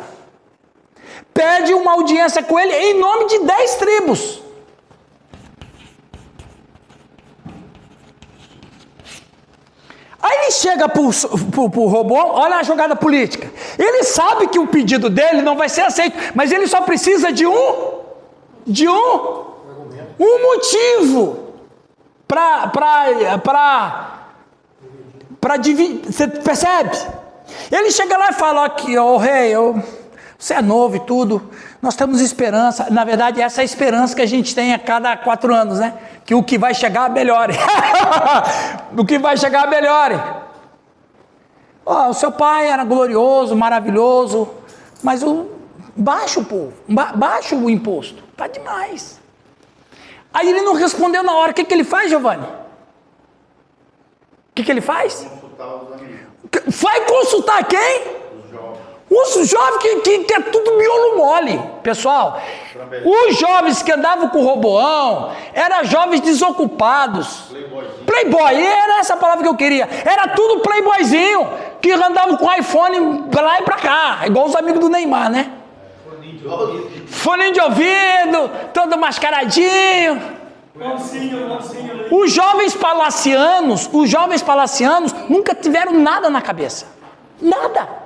pede uma audiência com ele em nome de 10 tribos. Aí ele chega para o Roboão, olha a jogada política. Ele sabe que o pedido dele não vai ser aceito, mas ele só precisa de um motivo para dividir. Você percebe? Ele chega lá e fala aqui, ô rei, você é novo e tudo, nós temos esperança. Na verdade, essa é a esperança que a gente tem a cada 4 anos, né? Que o que vai chegar melhore. O que vai chegar melhore. O seu pai era glorioso, maravilhoso, mas baixa o povo, baixa o imposto, tá demais. Aí ele não respondeu na hora. O que ele faz, Giovanni? O que ele faz? Consultar os amigos. Vai consultar quem? Os jovens que é tudo miolo mole, pessoal. Os jovens que andavam com o Roboão eram jovens desocupados. Playboy, era essa palavra que eu queria. Era tudo playboyzinho, que andavam com iPhone pra lá e pra cá, igual os amigos do Neymar, né? Foninho de ouvido, todo mascaradinho. Os jovens palacianos nunca tiveram nada na cabeça. Nada.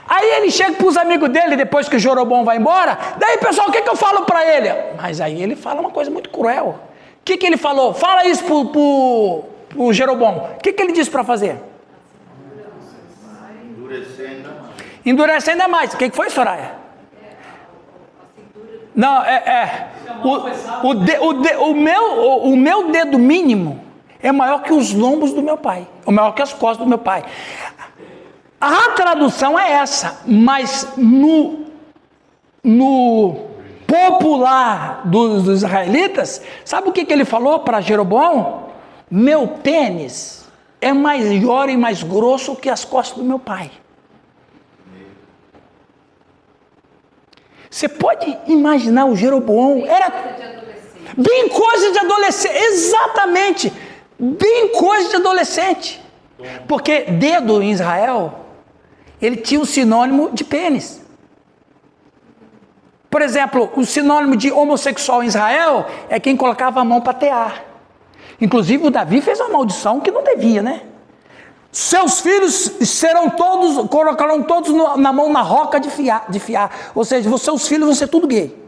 Aí ele chega para os amigos dele, depois que o Jeroboão vai embora. Daí, pessoal, o que eu falo para ele? Mas aí ele fala uma coisa muito cruel. O que ele falou? Fala isso pro Jeroboão. O que ele disse para fazer? Endurecer ainda mais. O que foi, Soraya? Não, o meu dedo mínimo é maior que os lombos do meu pai. Ou maior que as costas do meu pai. A tradução é essa, mas no popular dos israelitas, sabe o que ele falou para Jeroboão? meu pênis é maior e mais grosso que as costas do meu pai. Você pode imaginar o Jeroboão? Era bem coisa de adolescente, exatamente, bem coisa de adolescente. Porque dedo em Israel, ele tinha um sinônimo de pênis. Por exemplo, o sinônimo de homossexual em Israel é quem colocava a mão para tear. Inclusive o Davi fez uma maldição que não devia, né? Seus filhos colocarão todos na mão na roca de fiar. Ou seja, seus filhos vão ser tudo gay.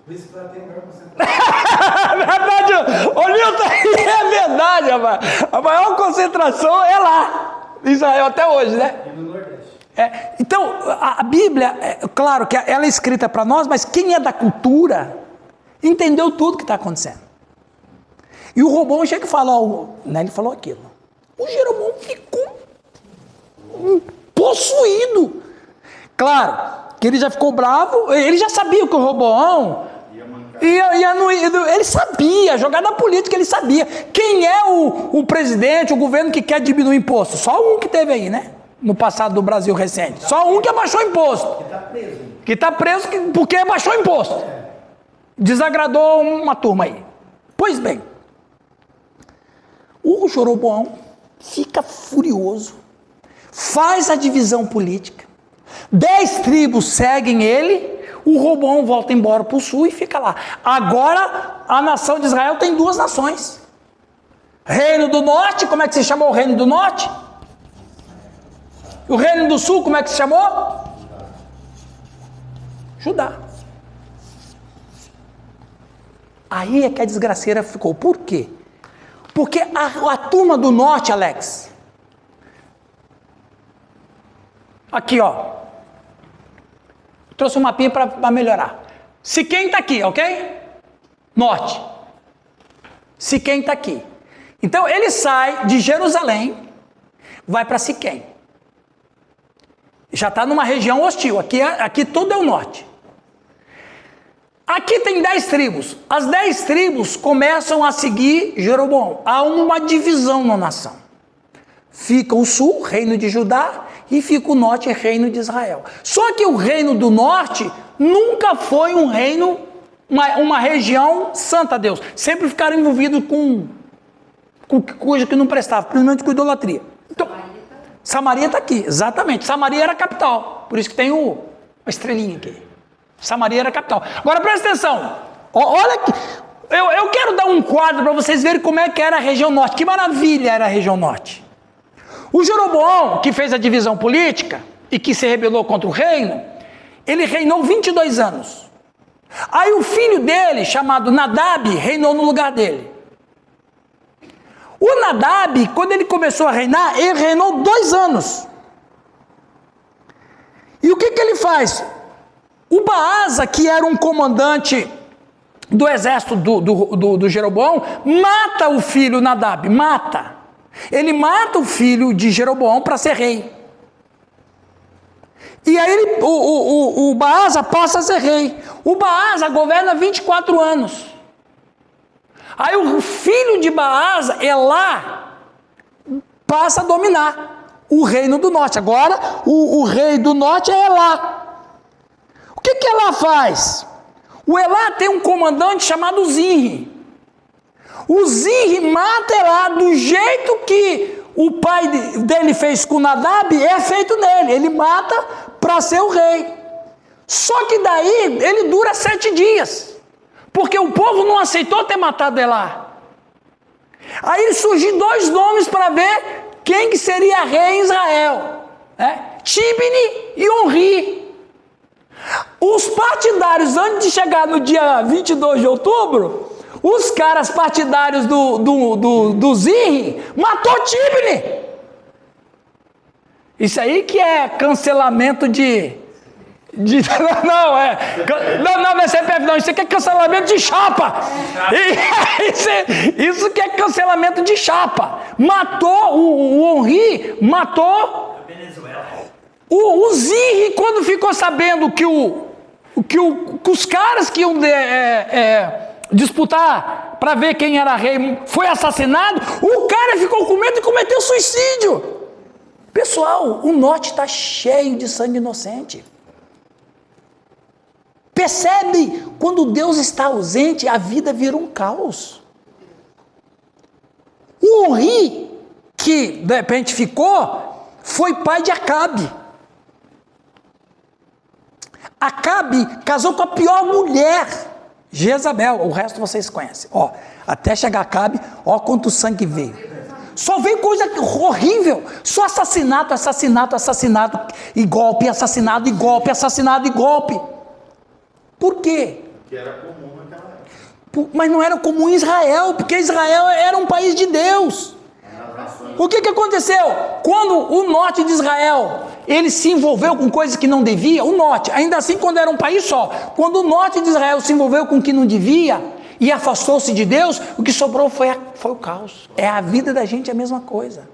É verdade, ô Nilton, é verdade, rapaz. A maior concentração é lá, em Israel até hoje, né? E no Nordeste. Então, a Bíblia, claro que ela é escrita para nós, mas quem é da cultura entendeu tudo que está acontecendo. E o Roboão chega e fala, né, ele falou aquilo. O Jeroboão ficou possuído. Claro, que ele já ficou bravo, ele já sabia que o Roboão ele sabia, jogada política, ele sabia. Quem é o presidente, o governo que quer diminuir imposto? Só um que teve aí, né? No passado do Brasil recente. Só um que abaixou imposto. Que está preso porque abaixou imposto. Desagradou uma turma aí. Pois bem, o Jeroboão fica furioso, faz a divisão política, 10 tribos seguem ele, o Roboão volta embora para o sul e fica lá. Agora a nação de Israel tem 2 nações. Reino do Norte, como é que se chamou o Reino do Norte? O Reino do Sul, como é que se chamou? Judá. Aí é que a desgraceira ficou. Por quê? Porque a turma do norte, Alex, aqui ó, trouxe um mapinha para melhorar. Siquém está aqui, ok? Norte. Siquém está aqui. Então ele sai de Jerusalém, vai para Siquém. Já está numa região hostil, aqui tudo é o norte. Aqui tem 10 tribos. As 10 tribos começam a seguir Jeroboão. Há uma divisão na nação. Fica o sul, reino de Judá, e fica o norte, reino de Israel. Só que o reino do norte nunca foi um reino, uma região santa a Deus. Sempre ficaram envolvidos com coisa que não prestava, principalmente com idolatria. Então, Samaria está aqui, exatamente. Samaria era a capital, por isso que tem uma estrelinha aqui. Samaria era a capital. Agora presta atenção, olha aqui, eu quero dar um quadro para vocês verem como é que era a região norte, que maravilha era a região norte. O Jeroboão, que fez a divisão política e que se rebelou contra o reino, ele reinou 22 anos. Aí o filho dele, chamado Nadab, reinou no lugar dele. O Nadab, quando ele começou a reinar, ele reinou 2 anos. E o que ele faz? O Baasa, que era um comandante do exército do Jeroboão, mata o filho Nadab, mata. Ele mata o filho de Jeroboão para ser rei. E aí o Baasa passa a ser rei. O Baasa governa 24 anos. Aí o filho de Baasa, Elá, passa a dominar o reino do norte. Agora o rei do norte é Elá. O que Elá faz? O Elá tem um comandante chamado Zinri. O Zinri mata Elá do jeito que o pai dele fez com Nadab, é feito nele. Ele mata para ser o rei. Só que daí ele dura 7 dias. Porque o povo não aceitou ter matado Elá. Aí surgiram 2 nomes para ver quem que seria rei em Israel. Tibni e Onri. Os partidários, antes de chegar no dia 22 de outubro, os caras partidários do Zinri matou Tibni. Isso aí que é cancelamento não é CPF não, isso aqui é cancelamento de chapa. Isso que é cancelamento de chapa. Matou o Onri, matou o Zinri, quando ficou sabendo que os caras que iam disputar para ver quem era rei, foi assassinado, o cara ficou com medo e cometeu suicídio. Pessoal, o norte está cheio de sangue inocente. Percebe? Quando Deus está ausente, a vida vira um caos. O Uri, que de repente ficou, foi pai de Acabe. Acabe casou com a pior mulher, Jezabel. O resto vocês conhecem. Ó, até chegar Acabe, ó quanto sangue veio. Só veio coisa horrível. Só assassinato, assassinato, assassinato, e golpe, assassinato, e golpe, assassinato, e golpe. Por quê? Que era comum naquela época. Mas não era comum em Israel, porque Israel era um país de Deus. O que aconteceu? Quando o norte de Israel, ele se envolveu com coisas que não devia, o norte, ainda assim quando era um país só, quando o norte de Israel se envolveu com o que não devia e afastou-se de Deus, o que sobrou foi o caos. É a vida da gente a mesma coisa.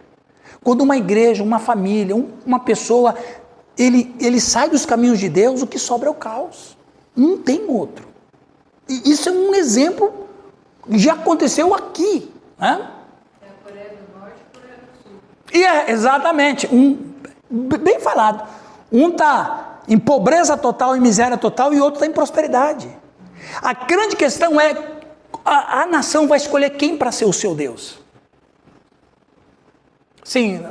Quando uma igreja, uma família, uma pessoa, ele sai dos caminhos de Deus, o que sobra é o caos. Não tem outro. E isso é um exemplo que já aconteceu aqui, né? É a Coreia do Norte e a Coreia do Sul. E exatamente, bem falado, um está em pobreza total, em miséria total, e o outro está em prosperidade. A grande questão é, a nação vai escolher quem para ser o seu Deus? Sim.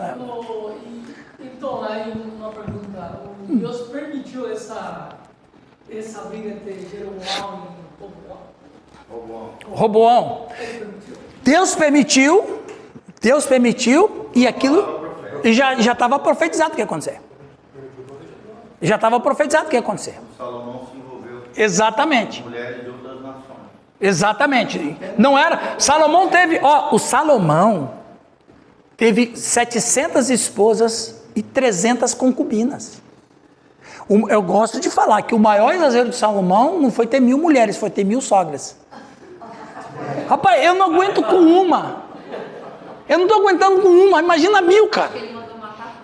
Então, aí uma pergunta, Deus permitiu essa briga entre Jeroboão e Roboão. Deus permitiu, e aquilo já estava profetizado o que ia acontecer. Já estava profetizado o que ia acontecer. Salomão se envolveu Exatamente. com mulheres de outras nações. Exatamente. Não era. Salomão teve. O Salomão teve 700 esposas e 300 concubinas. Eu gosto de falar que o maior exagero de Salomão não foi ter 1000 mulheres, foi ter 1000 sogras. Rapaz, eu não aguento com uma. Eu não estou aguentando com uma, imagina 1000, cara. Ele mandou matar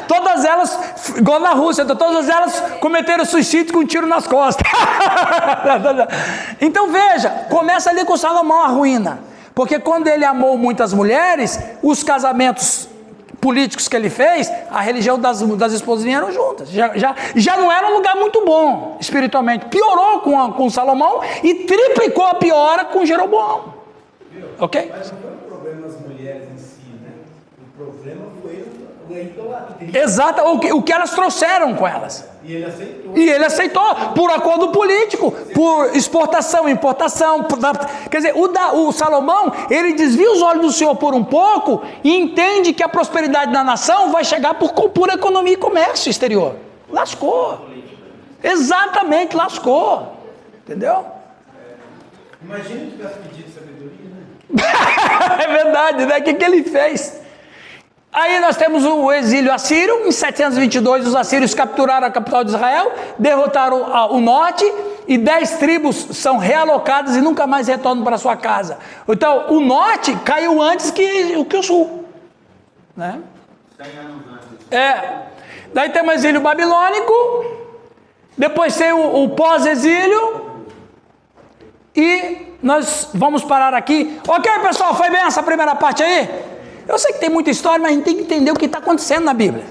Todas elas, igual na Rússia, todas elas cometeram suicídio com um tiro nas costas. Então veja, começa ali com Salomão a ruína. Porque quando ele amou muitas mulheres, os casamentos políticos que ele fez, a religião das esposas eram juntas. Já não era um lugar muito bom, espiritualmente. Piorou com Salomão e triplicou a piora com Jeroboão. Ok? Mas não foi um problema nas mulheres em si, né? O problema foi a idolatria. Exato, o que elas trouxeram com elas. E ele aceitou. E ele aceitou, por acordo político, por exportação, importação. Quer dizer, o Salomão, ele desvia os olhos do Senhor por um pouco e entende que a prosperidade da nação vai chegar por pura economia e comércio exterior. Lascou. Exatamente, lascou. Entendeu? Imagina que tivesse pedido sabedoria, né? É verdade, né? O que ele fez? Aí nós temos o exílio assírio. Em 722 os assírios capturaram a capital de Israel, derrotaram o norte, e 10 tribos são realocadas e nunca mais retornam para sua casa. Então o norte caiu antes que o sul, né? 100 anos antes. Daí tem o exílio babilônico, depois tem o pós-exílio, e nós vamos parar aqui. Ok, pessoal, foi bem essa primeira parte aí? Eu sei que tem muita história, mas a gente tem que entender o que está acontecendo na Bíblia.